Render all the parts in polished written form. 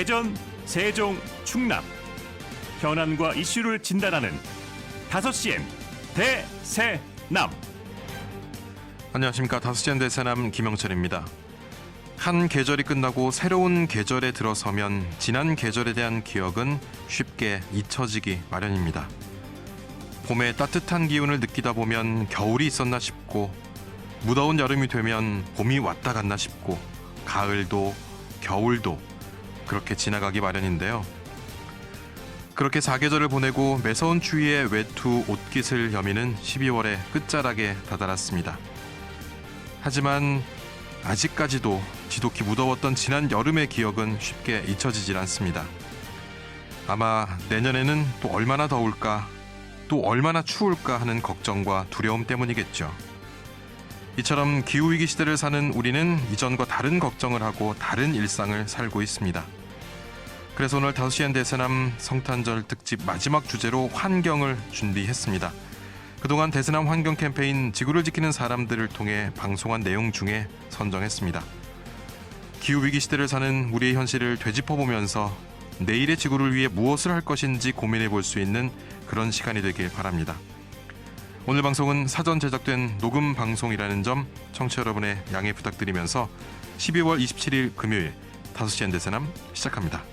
대전, 세종, 충남 현안과 이슈를 진단하는 5시엔 대세남. 안녕하십니까. 5시엔 대세남 김영철입니다. 한 계절이 끝나고 새로운 계절에 들어서면 지난 계절에 대한 기억은 쉽게 잊혀지기 마련입니다. 봄의 따뜻한 기운을 느끼다 보면 겨울이 있었나 싶고, 무더운 여름이 되면 봄이 왔다 갔나 싶고, 가을도 겨울도 그렇게 지나가기 마련인데요. 그렇게 사계절을 보내고 매서운 추위에 외투 옷깃을 여미는 12월의 끝자락에 다다랐습니다. 하지만 아직까지도 지독히 무더웠던 지난 여름의 기억은 쉽게 잊혀지질 않습니다. 아마 내년에는 또 얼마나 더울까, 또 얼마나 추울까 하는 걱정과 두려움 때문이겠죠. 이처럼 기후위기 시대를 사는 우리는 이전과 다른 걱정을 하고 다른 일상을 살고 있습니다. 그래서 오늘 5시엔 대세남 성탄절 특집 마지막 주제로 환경을 준비했습니다. 그동안 대세남 환경 캠페인 지구를 지키는 사람들을 통해 방송한 내용 중에 선정했습니다. 기후위기 시대를 사는 우리의 현실을 되짚어보면서 내일의 지구를 위해 무엇을 할 것인지 고민해 볼 수 있는 그런 시간이 되길 바랍니다. 오늘 방송은 사전 제작된 녹음 방송이라는 점 청취자 여러분의 양해 부탁드리면서 12월 27일 금요일 5시엔 대세남 시작합니다.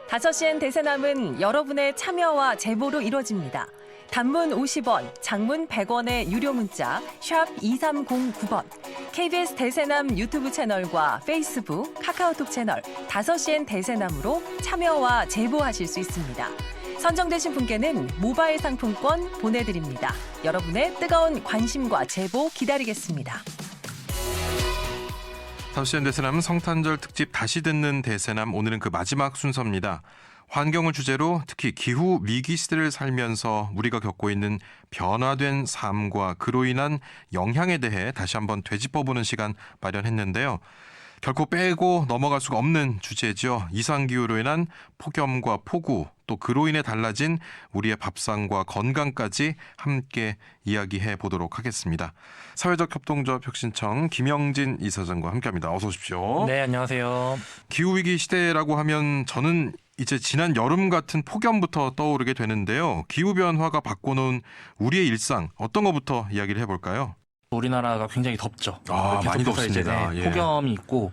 다섯 시엔 대세남은 여러분의 참여와 제보로 이루어집니다. 단문 50원, 장문 100원의 유료 문자 샵 2309번, KBS 대세남 유튜브 채널과 페이스북, 카카오톡 채널 5시엔 대세남으로 참여와 제보하실 수 있습니다. 선정되신 분께는 모바일 상품권 보내드립니다. 여러분의 뜨거운 관심과 제보 기다리겠습니다. 5시엔 대세남 성탄절 특집 다시 듣는 대세남, 오늘은 그 마지막 순서입니다. 환경을 주제로 특히 기후 위기 시대를 살면서 우리가 겪고 있는 변화된 삶과 그로 인한 영향에 대해 다시 한번 되짚어보는 시간 마련했는데요. 결코 빼고 넘어갈 수가 없는 주제죠. 이상기후로 인한 폭염과 폭우, 또 그로 인해 달라진 우리의 밥상과 건강까지 함께 이야기해 보도록 하겠습니다. 사회적 협동조합 혁신청 김영진 이사장과 함께합니다. 어서 오십시오. 네, 안녕하세요. 기후위기 시대라고 하면 저는 이제 지난 여름 같은 폭염부터 떠오르게 되는데요. 기후변화가 바꿔놓은 우리의 일상, 어떤 것부터 이야기를 해볼까요? 우리나라가 굉장히 덥죠. 많이 계속해서 이제 덥습니다. 예. 폭염이 있고,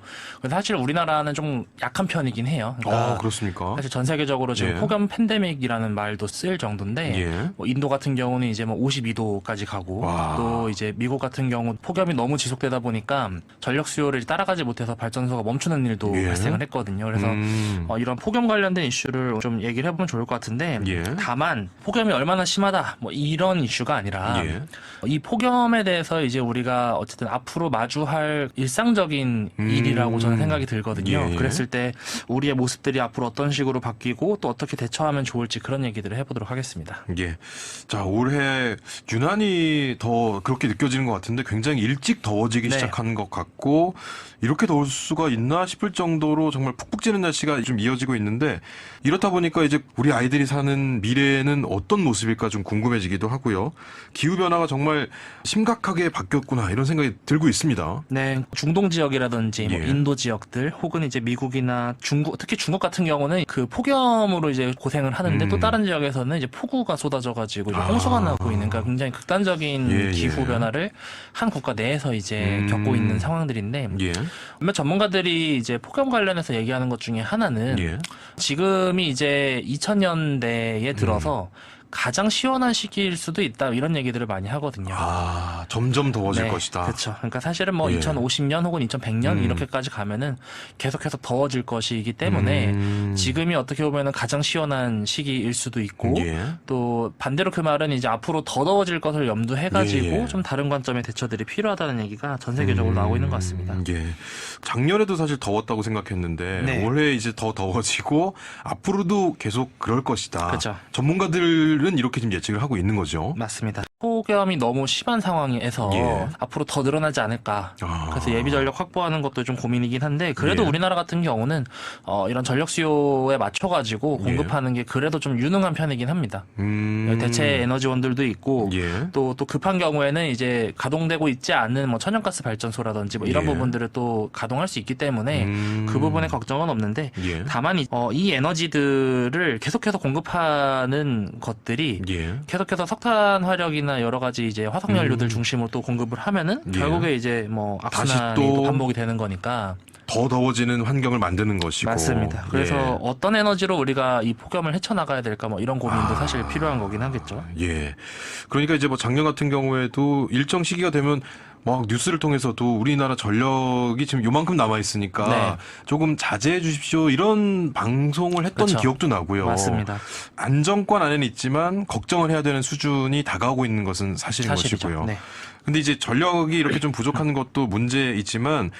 사실 우리나라는 좀 약한 편이긴 해요. 그러니까 그렇습니까? 사실 전 세계적으로 지금 예. 폭염 팬데믹이라는 말도 쓰일 정도인데, 예. 뭐 인도 같은 경우는 이제 뭐 52도까지 가고, 와. 또 이제 미국 같은 경우 폭염이 너무 지속되다 보니까 전력 수요를 따라가지 못해서 발전소가 멈추는 일도 예. 발생을 했거든요. 그래서 이런 폭염 관련된 이슈를 좀 얘기를 해보면 좋을 것 같은데, 예. 다만 폭염이 얼마나 심하다 뭐 이런 이슈가 아니라 예. 이 폭염에 대해서 이제 우리가 어쨌든 앞으로 마주할 일상적인 일이라고 저는 생각이 들거든요. 예. 그랬을 때 우리의 모습들이 앞으로 어떤 식으로 바뀌고 또 어떻게 대처하면 좋을지 그런 얘기들을 해보도록 하겠습니다. 예. 자, 올해 유난히 더 그렇게 느껴지는 것 같은데 굉장히 일찍 더워지기 네. 시작한 것 같고, 이렇게 더울 수가 있나 싶을 정도로 정말 푹푹 찌는 날씨가 좀 이어지고 있는데, 이렇다 보니까 이제 우리 아이들이 사는 미래는 어떤 모습일까 좀 궁금해지기도 하고요. 기후변화가 정말 심각하게 바뀌었구나 이런 생각이 들고 있습니다. 네, 중동 지역이라든지 뭐 예. 인도 지역들 혹은 이제 미국이나 중국, 특히 중국 같은 경우는 그 폭염으로 이제 고생을 하는데 또 다른 지역에서는 이제 폭우가 쏟아져가지고 이제 홍수가 나고 있는, 그러니까 굉장히 극단적인 예, 기후 예. 변화를 한 국가 내에서 이제 겪고 있는 상황들인데, 예. 몇몇 전문가들이 이제 폭염 관련해서 얘기하는 것 중에 하나는 예. 지금이 이제 2000년대에 들어서 가장 시원한 시기일 수도 있다, 이런 얘기들을 많이 하거든요. 점점 더워질 네, 것이다. 그렇죠. 그러니까 사실은 뭐 예. 2050년 혹은 2100년 이렇게까지 가면은 계속해서 더워질 것이기 때문에 지금이 어떻게 보면은 가장 시원한 시기일 수도 있고, 예. 또 반대로 그 말은 이제 앞으로 더 더워질 것을 염두해가지고 예, 예. 좀 다른 관점의 대처들이 필요하다는 얘기가 전 세계적으로 나오고 있는 것 같습니다. 예. 작년에도 사실 더웠다고 생각했는데 네. 올해 이제 더 더워지고 앞으로도 계속 그럴 것이다. 그렇죠. 전문가들은 이렇게 좀 예측을 하고 있는 거죠. 맞습니다. 폭염이 너무 심한 상황에서 예. 앞으로 더 늘어나지 않을까. 아. 그래서 예비 전력 확보하는 것도 좀 고민이긴 한데 그래도 예. 우리나라 같은 경우는 이런 전력 수요에 맞춰가지고 공급하는 게 그래도 좀 유능한 편이긴 합니다. 대체 에너지원들도 있고 예. 또 급한 경우에는 이제 가동되고 있지 않은 뭐 천연가스 발전소라든지 뭐 이런 예. 부분들을 또 가동할 수 있기 때문에 그 부분에 걱정은 없는데 예. 다만 이 에너지들을 계속해서 공급하는 것들이 예. 계속해서 석탄 화력이나 여러 가지 이제 화석 연료들 중심으로 또 공급을 하면은 예. 결국에 이제 뭐 다시 악순환이 또 또 반복이 되는 거니까. 더 더워지는 환경을 만드는 것이고. 맞습니다. 그래서 예. 어떤 에너지로 우리가 이 폭염을 헤쳐나가야 될까 뭐 이런 고민도 사실 필요한 거긴 하겠죠. 예. 그러니까 이제 뭐 작년 같은 경우에도 일정 시기가 되면 막 뉴스를 통해서도 우리나라 전력이 지금 요만큼 남아 있으니까 네. 조금 자제해 주십시오 이런 방송을 했던 그렇죠. 기억도 나고요. 맞습니다. 안정권 안에는 있지만 걱정을 해야 되는 수준이 다가오고 있는 것은 사실인 사실이죠. 것이고요. 네. 근데 이제 전력이 이렇게 좀 부족한 것도 문제이지만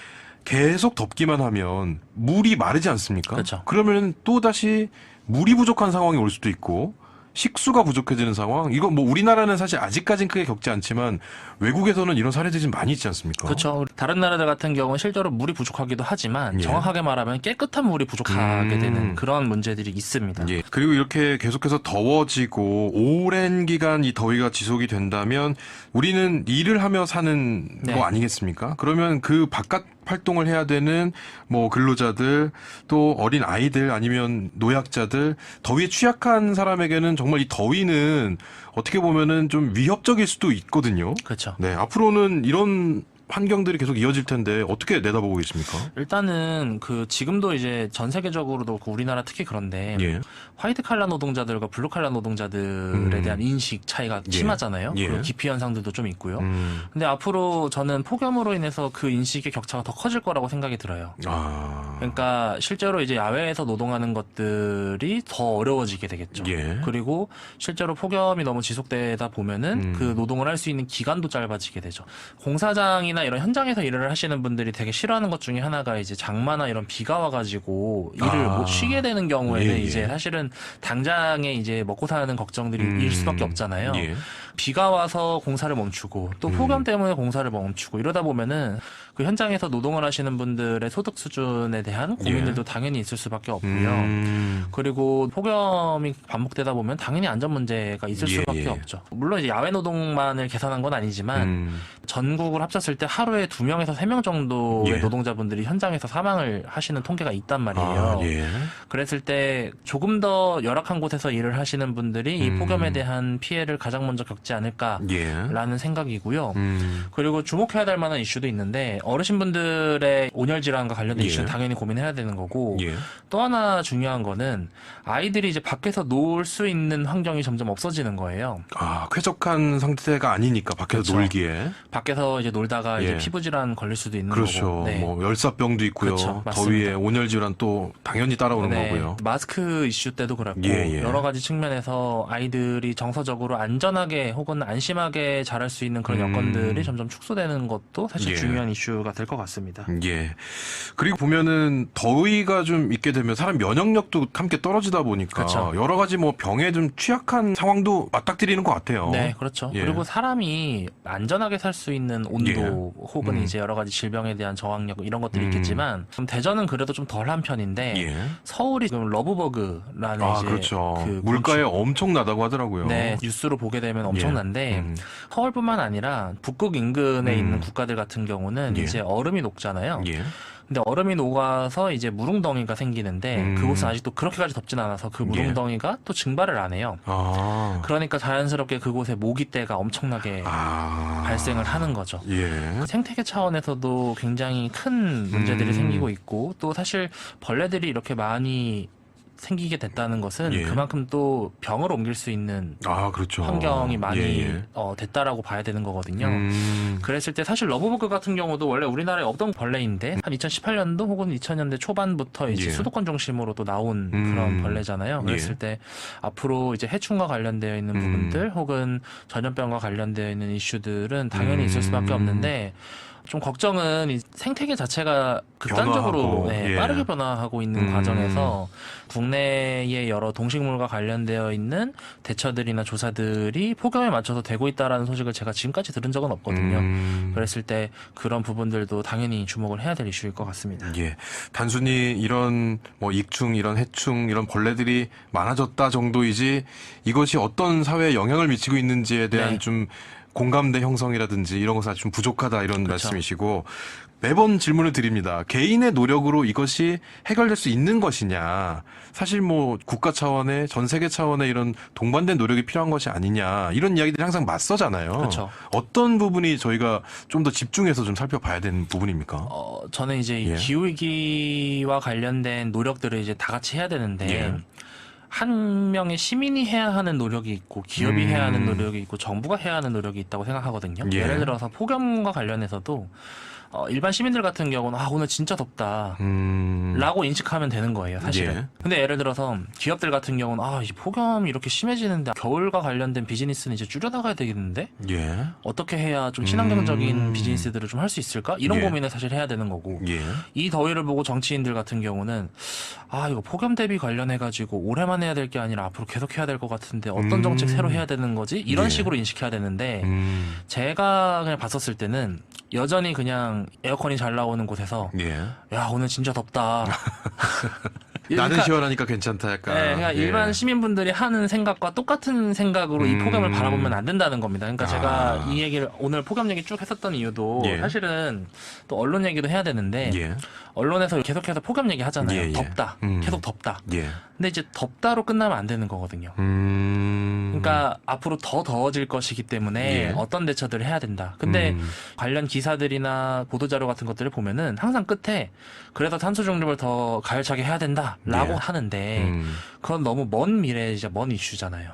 계속 덥기만 하면 물이 마르지 않습니까? 그렇죠. 그러면 또 다시 물이 부족한 상황이 올 수도 있고 식수가 부족해지는 상황. 이거 뭐 우리나라는 사실 아직까지는 크게 겪지 않지만 외국에서는 이런 사례들이 좀 많이 있지 않습니까? 그렇죠. 다른 나라들 같은 경우는 실제로 물이 부족하기도 하지만 예. 정확하게 말하면 깨끗한 물이 부족하게 되는 그런 문제들이 있습니다. 예. 그리고 이렇게 계속해서 더워지고 오랜 기간 이 더위가 지속이 된다면 우리는 일을 하며 사는 네. 거 아니겠습니까? 그러면 그 바깥 활동을 해야 되는 뭐 근로자들 또 어린 아이들 아니면 노약자들 더위에 취약한 사람에게는 정말 이 더위는 어떻게 보면은 좀 위협적일 수도 있거든요. 그렇죠. 네, 앞으로는 이런 환경들이 계속 이어질 텐데 어떻게 내다보고 계십니까? 일단은 지금도 이제 전 세계적으로도 우리나라 특히 그런데 예. 화이트 칼라 노동자들과 블루 칼라 노동자들에 대한 인식 차이가 예. 심하잖아요. 예. 그리고 기피 현상들도 좀 있고요. 근데 앞으로 저는 폭염으로 인해서 그 인식의 격차가 더 커질 거라고 생각이 들어요. 아. 그러니까 실제로 이제 야외에서 노동하는 것들이 더 어려워지게 되겠죠. 예. 그리고 실제로 폭염이 너무 지속되다 보면은 그 노동을 할 수 있는 기간도 짧아지게 되죠. 공사장이나 이런 현장에서 일을 하시는 분들이 되게 싫어하는 것 중에 하나가 이제 장마나 이런 비가 와가지고 일을 못 쉬게 되는 경우에는 예, 예. 이제 사실은 당장에 이제 먹고 사는 걱정들이 일 수밖에 없잖아요. 예. 비가 와서 공사를 멈추고 또 폭염 때문에 공사를 멈추고 이러다 보면은 그 현장에서 노동을 하시는 분들의 소득 수준에 대한 고민들도 당연히 있을 수밖에 없고요. 그리고 폭염이 반복되다 보면 당연히 안전 문제가 있을 예, 수밖에 예. 없죠. 물론 이제 야외 노동만을 계산한 건 아니지만 전국을 합쳤을 때 하루에 2명에서 3명 정도의 예. 노동자분들이 현장에서 사망을 하시는 통계가 있단 말이에요. 아, 예. 그랬을 때 조금 더 열악한 곳에서 일을 하시는 분들이 이 폭염에 대한 피해를 가장 먼저 겪지 않을까라는 예. 생각이고요. 그리고 주목해야 될 만한 이슈도 있는데 어르신분들의 온열 질환과 관련된 예. 이슈는 당연히 고민해야 되는 거고 예. 또 하나 중요한 거는 아이들이 이제 밖에서 놀 수 있는 환경이 점점 없어지는 거예요. 아, 쾌적한 상태가 아니니까 밖에서 그렇죠. 놀기에. 밖에서 이제 놀다가 예. 이제 피부 질환 걸릴 수도 있는 그렇죠. 거고. 네. 뭐 열사병도 있고요. 그렇죠. 맞습니다. 더위에 온열 질환 또 당연히 따라오는 네, 거고요. 마스크 이슈 때도 그렇고 예, 예. 여러 가지 측면에서 아이들이 정서적으로 안전하게 혹은 안심하게 자랄 수 있는 그런 여건들이 점점 축소되는 것도 사실 예. 중요한 이슈가 될 것 같습니다. 예. 그리고 보면은 더위가 좀 있게 되면 사람 면역력도 함께 떨어지다 보니까 그렇죠. 여러 가지 뭐 병에 좀 취약한 상황도 맞닥뜨리는 것 같아요. 네, 그렇죠. 예. 그리고 사람이 안전하게 살 수 있는 온도 예. 혹은 이제 여러 가지 질병에 대한 저항력 이런 것들이 있겠지만 좀 대전은 그래도 좀 덜한 편인데 예. 서울이 지금 러브버그라는 아, 이제 그렇죠. 그 물가에 곤충- 엄청나다고 하더라고요. 네, 뉴스로 보게 되면 예. 엄청난데 서울뿐만 아니라 북극 인근에 있는 국가들 같은 경우는 예. 이제 얼음이 녹잖아요. 예. 근데 얼음이 녹아서 이제 무릉덩이가 생기는데 그곳은 아직도 그렇게까지 덥진 않아서 그 무릉덩이가 또 증발을 안 해요. 아. 그러니까 자연스럽게 그곳에 모기떼가 엄청나게 아. 발생을 하는 거죠. 예. 생태계 차원에서도 굉장히 큰 문제들이 생기고 있고 또 사실 벌레들이 이렇게 많이 생기게 됐다는 것은 예. 그만큼 또 병을 옮길 수 있는 아, 그렇죠. 환경이 많이 예, 예. 됐다라고 봐야 되는 거거든요. 그랬을 때 사실 러브버그 같은 경우도 원래 우리나라에 없던 벌레인데 한 2018년도 혹은 2000년대 초반부터 이제 예. 수도권 중심으로 또 나온 그런 벌레잖아요. 그랬을 예. 때 앞으로 이제 해충과 관련되어 있는 부분들 혹은 전염병과 관련되어 있는 이슈들은 당연히 있을 수밖에 없는데 좀 걱정은 이 생태계 자체가 극단적으로 변화하고, 예. 빠르게 변화하고 있는 과정에서 국내의 여러 동식물과 관련되어 있는 대처들이나 조사들이 폭염에 맞춰서 되고 있다라는 소식을 제가 지금까지 들은 적은 없거든요. 그랬을 때 그런 부분들도 당연히 주목을 해야 될 이슈일 것 같습니다. 예. 단순히 이런 뭐 익충, 이런 해충, 이런 벌레들이 많아졌다 정도이지 이것이 어떤 사회에 영향을 미치고 있는지에 대한 네. 좀 공감대 형성이라든지 이런 것은 좀 부족하다 이런 그렇죠. 말씀이시고 매번 질문을 드립니다. 개인의 노력으로 이것이 해결될 수 있는 것이냐. 사실 뭐 국가 차원의 전 세계 차원의 이런 동반된 노력이 필요한 것이 아니냐. 이런 이야기들이 항상 맞서잖아요. 그렇죠. 어떤 부분이 저희가 좀 더 집중해서 좀 살펴봐야 되는 부분입니까? 저는 이제 이 예. 기후위기와 관련된 노력들을 이제 다 같이 해야 되는데 예. 한 명의 시민이 해야 하는 노력이 있고 기업이 해야 하는 노력이 있고 정부가 해야 하는 노력이 있다고 생각하거든요. 예. 예를 들어서 폭염과 관련해서도 일반 시민들 같은 경우는 오늘 진짜 덥다 라고 인식하면 되는 거예요, 사실은. 예. 근데 예를 들어서 기업들 같은 경우는 이 폭염이 이렇게 심해지는데 겨울과 관련된 비즈니스는 이제 줄여나가야 되겠는데 예. 어떻게 해야 좀 친환경적인 비즈니스들을 좀 할 수 있을까? 이런 예. 고민을 사실 해야 되는 거고. 예. 이 더위를 보고 정치인들 같은 경우는 이거 폭염 대비 관련해가지고 올해만 해야 될 게 아니라 앞으로 계속 해야 될 것 같은데 어떤 정책 새로 해야 되는 거지? 이런 예. 식으로 인식해야 되는데 제가 그냥 봤었을 때는 여전히 그냥 에어컨이 잘 나오는 곳에서 예. 야 오늘 진짜 덥다. 나는 그러니까 시원하니까 괜찮다 약간. 네, 그러니까 예. 일반 시민분들이 하는 생각과 똑같은 생각으로 이 폭염을 바라보면 안 된다는 겁니다. 그러니까 제가 이 얘기를 오늘 폭염 얘기 쭉 했었던 이유도 예. 사실은 또 언론 얘기도 해야 되는데 예. 언론에서 계속해서 폭염 얘기 하잖아요. 예, 예. 덥다. 계속 덥다. 예. 근데 이제 덥다로 끝나면 안 되는 거거든요. 그러니까 앞으로 더 더워질 것이기 때문에 예. 어떤 대처들을 해야 된다. 근데 관련 기사들이나 보도자료 같은 것들을 보면은 항상 끝에 그래서 탄소 중립을 더 가열차게 해야 된다라고 예. 하는데 그건 너무 먼 미래이자 먼 이슈잖아요.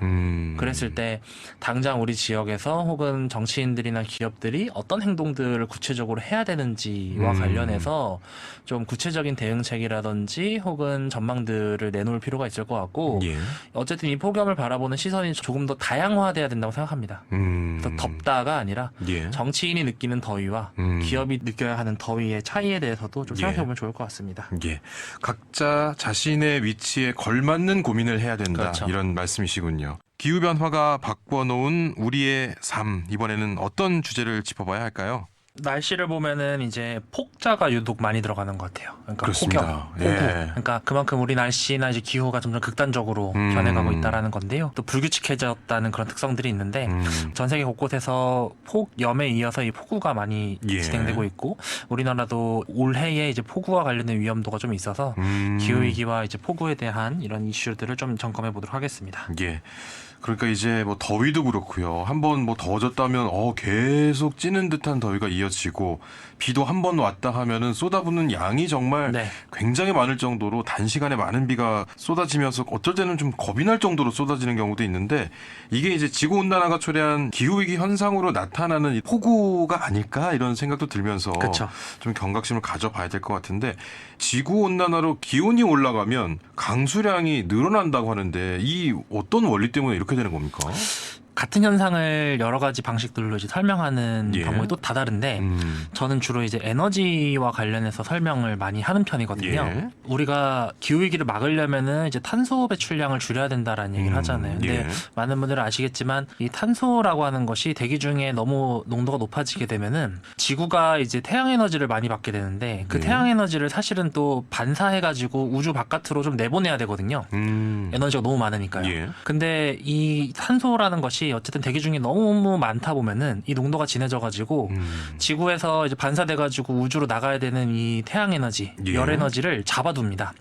그랬을 때 당장 우리 지역에서 혹은 정치인들이나 기업들이 어떤 행동들을 구체적으로 해야 되는지와 관련해서 좀 구체적인 대응책이라든지 혹은 전망들을 내놓을 필요가 있을 것 같고 예. 어쨌든 이 폭염을 바라보는 시선이 조금 더 다양화돼야 된다고 생각합니다. 그래서 덥다가 아니라 예. 정치인이 느끼는 더위와 기업이 느껴야 하는 더위의 차이에 대해서도 좀 생각해보면 좋을 것 같습니다. 예. 각자 자신의 위치에 걸맞는 고민을 해야 된다. 그렇죠. 이런 말씀이시군요. 기후변화가 바꿔놓은 우리의 삶. 이번에는 어떤 주제를 짚어봐야 할까요? 날씨를 보면은 이제 폭자가 유독 많이 들어가는 것 같아요. 그러니까 그렇습니다. 폭염, 폭우. 예. 그러니까 그만큼 우리 날씨나 이제 기후가 점점 극단적으로 변해가고 있다라는 건데요. 또 불규칙해졌다는 그런 특성들이 있는데 전 세계 곳곳에서 폭염에 이어서 이 폭우가 많이 예. 진행되고 있고 우리나라도 올해에 이제 폭우와 관련된 위험도가 좀 있어서 기후 위기와 이제 폭우에 대한 이런 이슈들을 좀 점검해 보도록 하겠습니다. 예. 그러니까 이제 뭐 더위도 그렇고요. 한번 뭐 더워졌다면 계속 찌는 듯한 더위가 이어지고 비도 한 번 왔다 하면은 쏟아붓는 양이 정말 네. 굉장히 많을 정도로 단시간에 많은 비가 쏟아지면서 어쩔 때는 좀 겁이 날 정도로 쏟아지는 경우도 있는데 이게 이제 지구 온난화가 초래한 기후 위기 현상으로 나타나는 폭우가 아닐까 이런 생각도 들면서 그쵸. 좀 경각심을 가져봐야 될 것 같은데 지구 온난화로 기온이 올라가면 강수량이 늘어난다고 하는데 이 어떤 원리 때문에 이렇게 되는 겁니까? 같은 현상을 여러 가지 방식들로 이제 설명하는 예. 방법이 또 다 다른데 저는 주로 이제 에너지와 관련해서 설명을 많이 하는 편이거든요. 예. 우리가 기후 위기를 막으려면은 이제 탄소 배출량을 줄여야 된다라는 얘기를 하잖아요. 근데 예. 많은 분들은 아시겠지만 이 탄소라고 하는 것이 대기 중에 너무 농도가 높아지게 되면은 지구가 이제 태양 에너지를 많이 받게 되는데 그 예. 태양 에너지를 사실은 또 반사해 가지고 우주 바깥으로 좀 내보내야 되거든요. 에너지가 너무 많으니까요. 예. 근데 이 탄소라는 것이 어쨌든 대기 중에 너무 많다 보면은 이 농도가 진해져가지고 지구에서 이제 반사돼가지고 우주로 나가야 되는 이 태양 에너지, 예. 열 에너지를 잡아둡니다.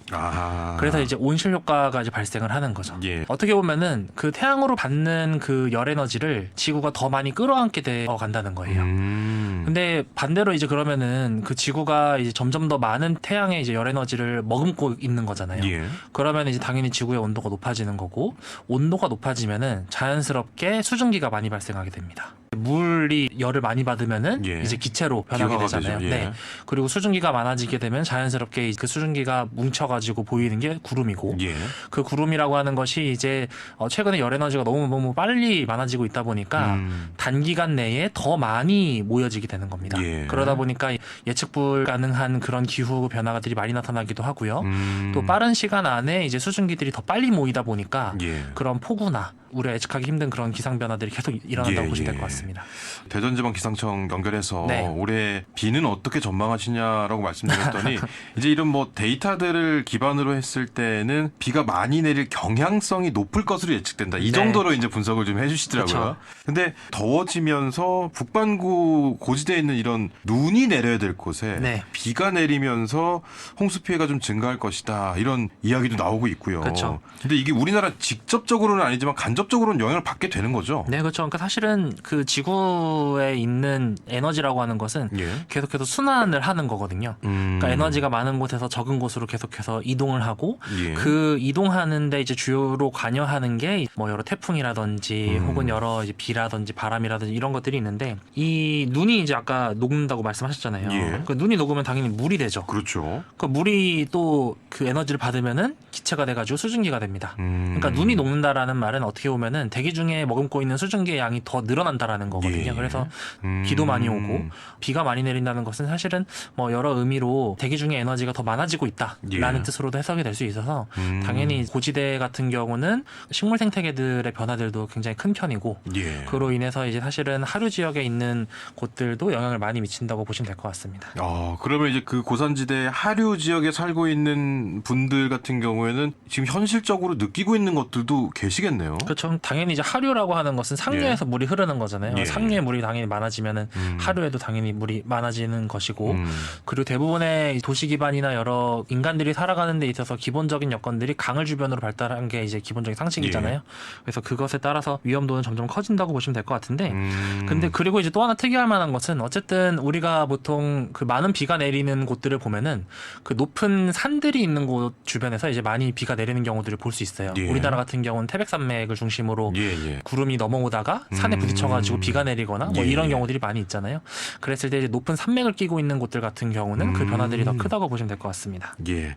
그래서 이제 온실 효과가 이제 발생을 하는 거죠. 예. 어떻게 보면은 그 태양으로 받는 그 열 에너지를 지구가 더 많이 끌어안게 되어 간다는 거예요. 근데 반대로 이제 그러면은 그 지구가 이제 점점 더 많은 태양의 이제 열 에너지를 머금고 있는 거잖아요. 예. 그러면 이제 당연히 지구의 온도가 높아지는 거고 온도가 높아지면은 자연스럽게 수증기가 많이 발생하게 됩니다. 물이 열을 많이 받으면은 예. 이제 기체로 변하게 기화가 되잖아요. 되죠. 예. 네. 그리고 수증기가 많아지게 되면 자연스럽게 그 수증기가 뭉쳐가지고 보이는 게 구름이고 예. 그 구름이라고 하는 것이 이제 최근에 열 에너지가 너무 빨리 많아지고 있다 보니까 단기간 내에 더 많이 모여지게 되는 겁니다. 예. 그러다 보니까 예측 불가능한 그런 기후 변화들이 많이 나타나기도 하고요. 또 음. 빠른 시간 안에 이제 수증기들이 더 빨리 모이다 보니까 예. 그런 폭우나 우리가 예측하기 힘든 그런 기상 변화들이 계속 일어난다고 예, 보시면 될 예. 것 같습니다. 대전지방기상청 연결해서 네. 올해 비는 어떻게 전망하시냐라고 말씀드렸더니 이제 이런 뭐 데이터들을 기반으로 했을 때는 비가 많이 내릴 경향성이 높을 것으로 예측된다. 이 네. 정도로 이제 분석을 좀 해주시더라고요. 그렇죠. 근데 더워지면서 북반구 고지대에 있는 이런 눈이 내려야 될 곳에 네. 비가 내리면서 홍수 피해가 좀 증가할 것이다. 이런 이야기도 나오고 있고요. 그렇죠. 근데 이게 우리나라 직접적으로는 아니지만 간접적으로는 영향을 받게 되는 거죠. 네, 그렇죠. 그러니까 사실은 그 지구에 있는 에너지라고 하는 것은 예. 계속해서 순환을 하는 거거든요. 그러니까 에너지가 많은 곳에서 적은 곳으로 계속해서 이동을 하고 예. 그 이동하는데 이제 주요로 관여하는 게 뭐 여러 태풍이라든지 혹은 여러 이제 비라든지 바람이라든지 이런 것들이 있는데 이 눈이 이제 아까 녹는다고 말씀하셨잖아요. 예. 그 눈이 녹으면 당연히 물이 되죠. 그렇죠. 그 물이 또 그 에너지를 받으면은 기체가 돼가지고 수증기가 됩니다. 그러니까 눈이 녹는다라는 말은 어떻게 보면은 대기 중에 머금고 있는 수증기의 양이 더 늘어난다라는 거거든요. 예. 그래서 비도 많이 오고 비가 많이 내린다는 것은 사실은 뭐 여러 의미로 대기 중에 에너지가 더 많아지고 있다라는 예. 뜻으로도 해석이 될 수 있어서 당연히 고지대 같은 경우는 식물 생태계들의 변화들도 굉장히 큰 편이고 예. 그로 인해서 이제 사실은 하류 지역에 있는 곳들도 영향을 많이 미친다고 보시면 될 것 같습니다. 그러면 이제 그 고산지대 하류 지역에 살고 있는 분들 같은 경우에는 지금 현실적으로 느끼고 있는 것들도 계시겠네요. 그렇죠. 당연히 이제 하류라고 하는 것은 상류에서 물이 흐르는 거잖아요. 예. 상류에 물이 당연히 많아지면은 하류에도 당연히 물이 많아지는 것이고 그리고 대부분의 도시 기반이나 여러 인간들이 살아가는 데 있어서 기본적인 여건들이 강을 주변으로 발달한 게 이제 기본적인 상식이잖아요. 그래서 그것에 따라서 위험도는 점점 커진다고 보시면 될 것 같은데 근데 그리고 이제 또 하나 특이할 만한 것은 어쨌든 우리가 보통 그 많은 비가 내리는 곳들을 보면은 그 높은 산들이 있는 곳 주변에서 이제 많이 비가 내리는 경우들을 볼 수 있어요. 예. 우리나라 같은 경우는 태백산맥을 중심으로 예. 구름이 넘어오다가 산에 부딪혀가지고 비가 내리거나 뭐 예, 이런 예. 경우들이 많이 있잖아요. 그랬을 때 이제 높은 산맥을 끼고 있는 곳들 같은 경우는 그 변화들이 더 크다고 보시면 될 것 같습니다. 예.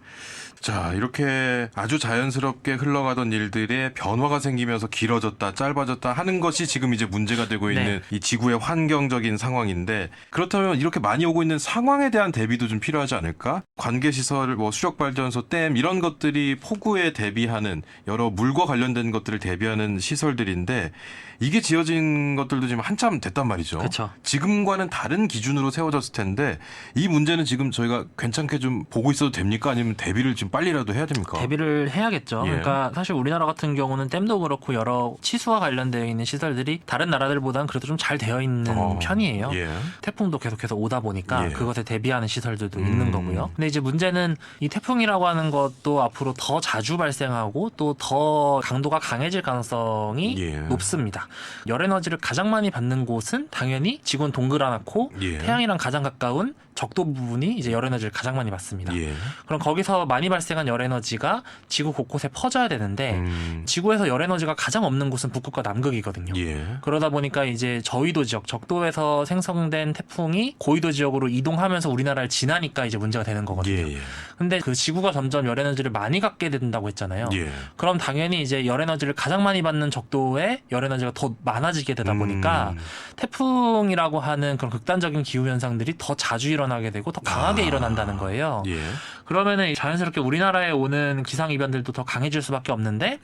자, 이렇게 아주 자연스럽게 흘러가던 일들의 변화가 생기면서 길어졌다, 짧아졌다 하는 것이 지금 이제 문제가 되고 있는 네. 이 지구의 환경적인 상황인데 그렇다면 이렇게 많이 오고 있는 상황에 대한 대비도 좀 필요하지 않을까? 관계시설, 뭐 수력발전소, 댐 이런 것들이 폭우에 대비하는 여러 물과 관련된 것들을 대비하는 시설들인데 이게 지어진 것들도 지금 한참 됐단 말이죠. 그렇죠. 지금과는 다른 기준으로 세워졌을 텐데 이 문제는 지금 저희가 괜찮게 좀 보고 있어도 됩니까? 아니면 대비를 지금 빨리라도 해야 됩니까? 대비를 해야겠죠. 예. 그러니까 사실 우리나라 같은 경우는 댐도 그렇고 여러 치수와 관련되어 있는 시설들이 다른 나라들보다는 그래도 좀 잘 되어 있는 편이에요. 예. 태풍도 계속해서 오다 보니까 예. 그것에 대비하는 시설들도 있는 거고요. 근데 이제 문제는 이 태풍이라고 하는 것도 앞으로 더 자주 발생하고 또 더 강도가 강해질 가능성이 예. 높습니다. 열 에너지를 가장 많이 받는 곳은 당연히 지구는 동그랗고 예. 태양이랑 가장 가까운 적도 부분이 이제 열 에너지를 가장 많이 받습니다. 예. 그럼 거기서 많이 발생한 열 에너지가 지구 곳곳에 퍼져야 되는데 지구에서 열 에너지가 가장 없는 곳은 북극과 남극이거든요. 예. 그러다 보니까 이제 저위도 지역, 적도에서 생성된 태풍이 고위도 지역으로 이동하면서 우리나라를 지나니까 이제 문제가 되는 거거든요. 예. 근데 그 지구가 점점 열 에너지를 많이 갖게 된다고 했잖아요. 예. 그럼 당연히 이제 열 에너지를 가장 많이 받는 적도에 열 에너지가 더 많아지게 되다 보니까 태풍이라고 하는 그런 극단적인 기후 현상들이 더 자주 일어나게 되고 더 강하게 일어난다는 거예요. 예. 그러면은 자연스럽게 우리나라에 오는 기상 이변들도 더 강해질 수밖에 없는데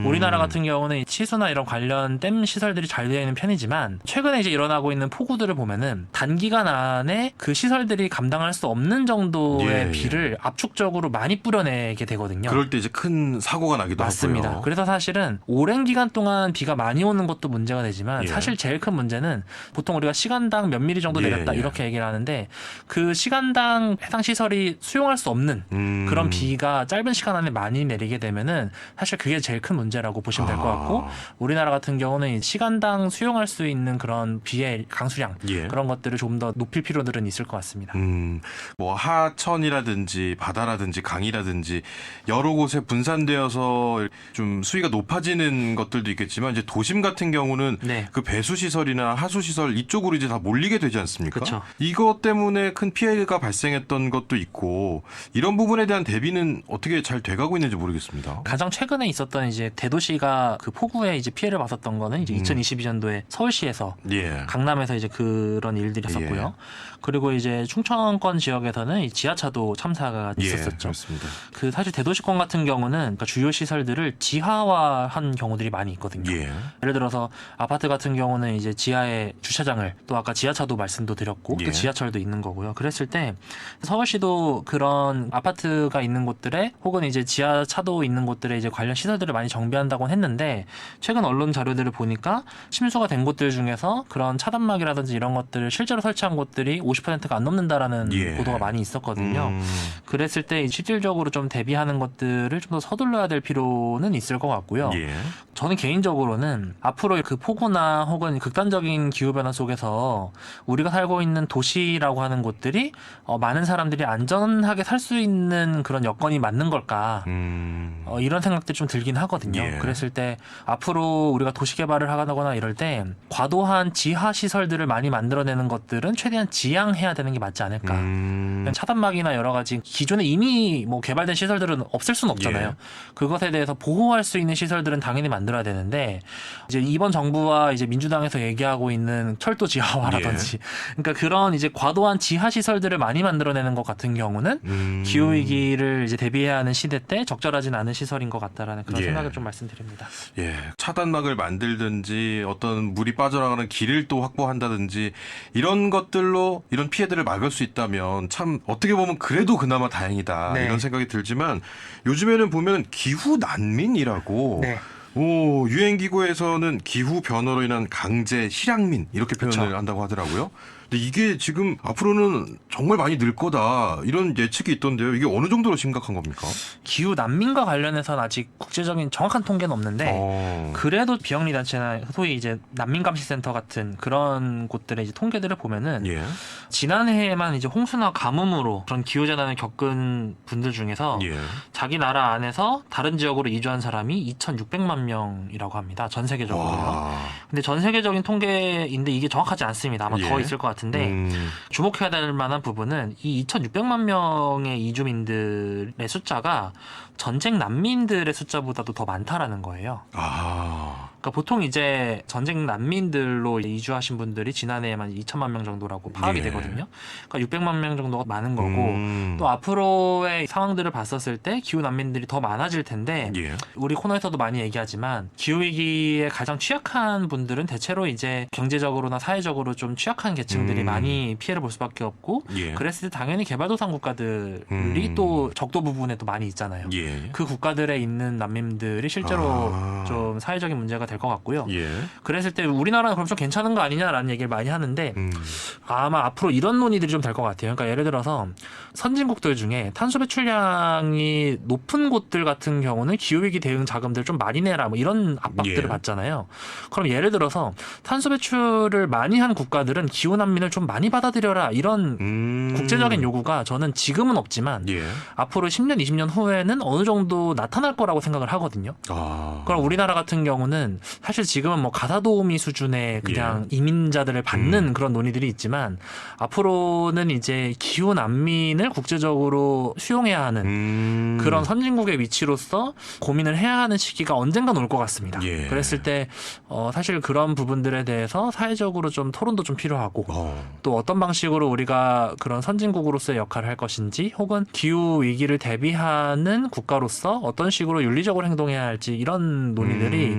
우리나라 같은 경우는 치수나 이런 관련 댐 시설들이 잘 되어 있는 편이지만 최근에 이제 일어나고 있는 폭우들을 보면은 단기간 안에 그 시설들이 감당할 수 없는 정도의 예, 예. 비를 압축적으로 많이 뿌려내게 되거든요. 그럴 때 이제 큰 사고가 나기도 맞습니다. 하고요. 그래서 사실은 오랜 기간 동안 비가 많이 오는 것도 문제가 되지만 예. 사실 제일 큰 문제는 보통 우리가 시간당 몇 미리 정도 예, 내렸다 예. 이렇게 얘기를 하는데 그 시간당 해당 시설이 수용할 수 없는 그런 비가 짧은 시간 안에 많이 내리게 되면은 사실 그게 제일 큰 문제라고 보시면 될 것 같고, 우리나라 같은 경우는 시간당 수용할 수 있는 그런 비의 강수량 예. 그런 것들을 좀 더 높일 필요들은 있을 것 같습니다. 뭐 하천이라든지 바다라든지 강이라든지 여러 곳에 분산되어서 좀 수위가 높아지는 것들도 있겠지만 이제 도심 같은 경우는 네. 그 배수 시설이나 하수 시설 이쪽으로 이제 다 몰리게 되지 않습니까? 그쵸. 이것 때문에 큰 피해가 발생했던 것도 있고 이런 부분에 대한 대비는 어떻게 잘 돼가고 있는지 모르겠습니다. 가장 최근에 있었던 이제 대도시가 그 폭우에 이제 피해를 봤었던 거는 이제 2022년도에 서울시에서 예. 강남에서 이제 그런 일들이 있었고요. 예. 그리고 이제 충청권 지역에서는 이 지하차도 참사가 있었었죠. 예, 그렇습니다. 그 사실 대도시권 같은 경우는 그러니까 주요 시설들을 지하화한 경우들이 많이 있거든요. 예. 예를 들어서 아파트 같은 경우는 이제 지하에 주차장을, 또 아까 지하차도 말씀도 드렸고 예. 또 지하철도 있는 거고요. 그랬을 때 서울시도 그런 아파트가 있는 곳들에 혹은 이제 지하차도 있는 곳들에 이제 관련 시설들을 많이 정비한다고 했는데, 최근 언론 자료들을 보니까 침수가 된 곳들 중에서 그런 차단막이라든지 이런 것들을 실제로 설치한 곳들이 50%가 안 넘는다라는 예. 보도가 많이 있었거든요. 그랬을 때 실질적으로 좀 대비하는 것들을 좀 더 서둘러야 될 필요는 있을 것 같고요. 예. 저는 개인적으로는 앞으로 그 폭우나 혹은 극단적인 기후변화 속에서 우리가 살고 있는 도시라고 하는 곳들이 많은 사람들이 안전하게 살 수 있는 그런 여건이 맞는 걸까, 이런 생각들이 좀 들긴 하거든요. 예. 그랬을 때 앞으로 우리가 도시 개발을 하거나 이럴 때 과도한 지하 시설들을 많이 만들어내는 것들은 최대한 지양해야 되는 게 맞지 않을까. 그냥 차단막이나 여러 가지 기존에 이미 뭐 개발된 시설들은 없앨 수는 없잖아요. 예. 그것에 대해서 보호할 수 있는 시설들은 당연히 만들어야 되는데, 이제 이번 정부와 이제 민주당에서 얘기하고 있는 철도 지하화라든지, 그러니까 그런 이제 과도한 지하 시설들을 많이 만들어내는 것 같은 경우는 기후 위기를 이제 대비해야 하는 시대 때 적절하진 않은 시설인 것 같다라는 그런 예. 생각을 좀 말씀드립니다. 예, 차단막을 만들든지 어떤 물이 빠져나가는 길을 또 확보한다든지 이런 것들로 이런 피해들을 막을 수 있다면 참 어떻게 보면 그래도 그나마 다행이다 네. 이런 생각이 들지만, 요즘에는 보면 기후 난민이라고 네. 유엔기구에서는 기후 변화로 인한 강제 실향민 이렇게 표현을 그쵸. 한다고 하더라고요. 근데 이게 지금 앞으로는 정말 많이 늘 거다 이런 예측이 있던데요. 이게 어느 정도로 심각한 겁니까? 기후 난민과 관련해서는 아직 국제적인 정확한 통계는 없는데, 그래도 비영리 단체나 소위 이제 난민감시센터 같은 그런 곳들의 이제 통계들을 보면은 예. 지난해에만 이제 홍수나 가뭄으로 그런 기후 재난을 겪은 분들 중에서 예. 자기 나라 안에서 다른 지역으로 이주한 사람이 2,600만 명이라고 합니다. 전 세계적으로요. 와. 근데 전 세계적인 통계인데 이게 정확하지 않습니다. 아마 예. 더 있을 것 같은데, 주목해야 될 만한 부분은 이 2,600만 명의 이주민들의 숫자가 전쟁 난민들의 숫자보다도 더 많다라는 거예요. 아. 그러니까 보통 이제 전쟁 난민들로 이주하신 분들이 지난해에만 2천만 명 정도라고 파악이 예. 되거든요. 그러니까 600만 명 정도가 많은 거고, 또 앞으로의 상황들을 봤었을 때 기후 난민들이 더 많아질 텐데, 예. 우리 코너에서도 많이 얘기하지만 기후 위기에 가장 취약한 분들은 대체로 이제 경제적으로나 사회적으로 좀 취약한 계층들이 많이 피해를 볼 수밖에 없고, 예. 그랬을 때 당연히 개발도상 국가들이 또 적도 부분에 또 많이 있잖아요. 예. 그 국가들에 있는 난민들이 실제로 좀 사회적인 문제가 될 것 같고요. 예. 그랬을 때 우리나라는 그럼 좀 괜찮은 거 아니냐라는 얘기를 많이 하는데, 아마 앞으로 이런 논의들이 좀 될 것 같아요. 그러니까 예를 들어서 선진국들 중에 탄소 배출량이 높은 곳들 같은 경우는 기후위기 대응 자금들 좀 많이 내라, 뭐 이런 압박들을 예. 받잖아요. 그럼 예를 들어서 탄소 배출을 많이 한 국가들은 기후 난민을 좀 많이 받아들여라, 이런 국제적인 요구가 저는 지금은 없지만 예. 앞으로 10년, 20년 후에는 어느 정도 나타날 거라고 생각을 하거든요. 아. 그럼 우리나라 같은 경우는 사실 지금은 뭐 가사도우미 수준의 그냥 이민자들을 받는 그런 논의들이 있지만, 앞으로는 이제 기후 난민을 국제적으로 수용해야 하는 그런 선진국의 위치로서 고민을 해야 하는 시기가 언젠간 올 것 같습니다. 예. 그랬을 때 사실 그런 부분들에 대해서 사회적으로 좀 토론도 좀 필요하고, 또 어떤 방식으로 우리가 그런 선진국으로서의 역할을 할 것인지, 혹은 기후 위기를 대비하는 국가로서 어떤 식으로 윤리적으로 행동해야 할지, 이런 논의들이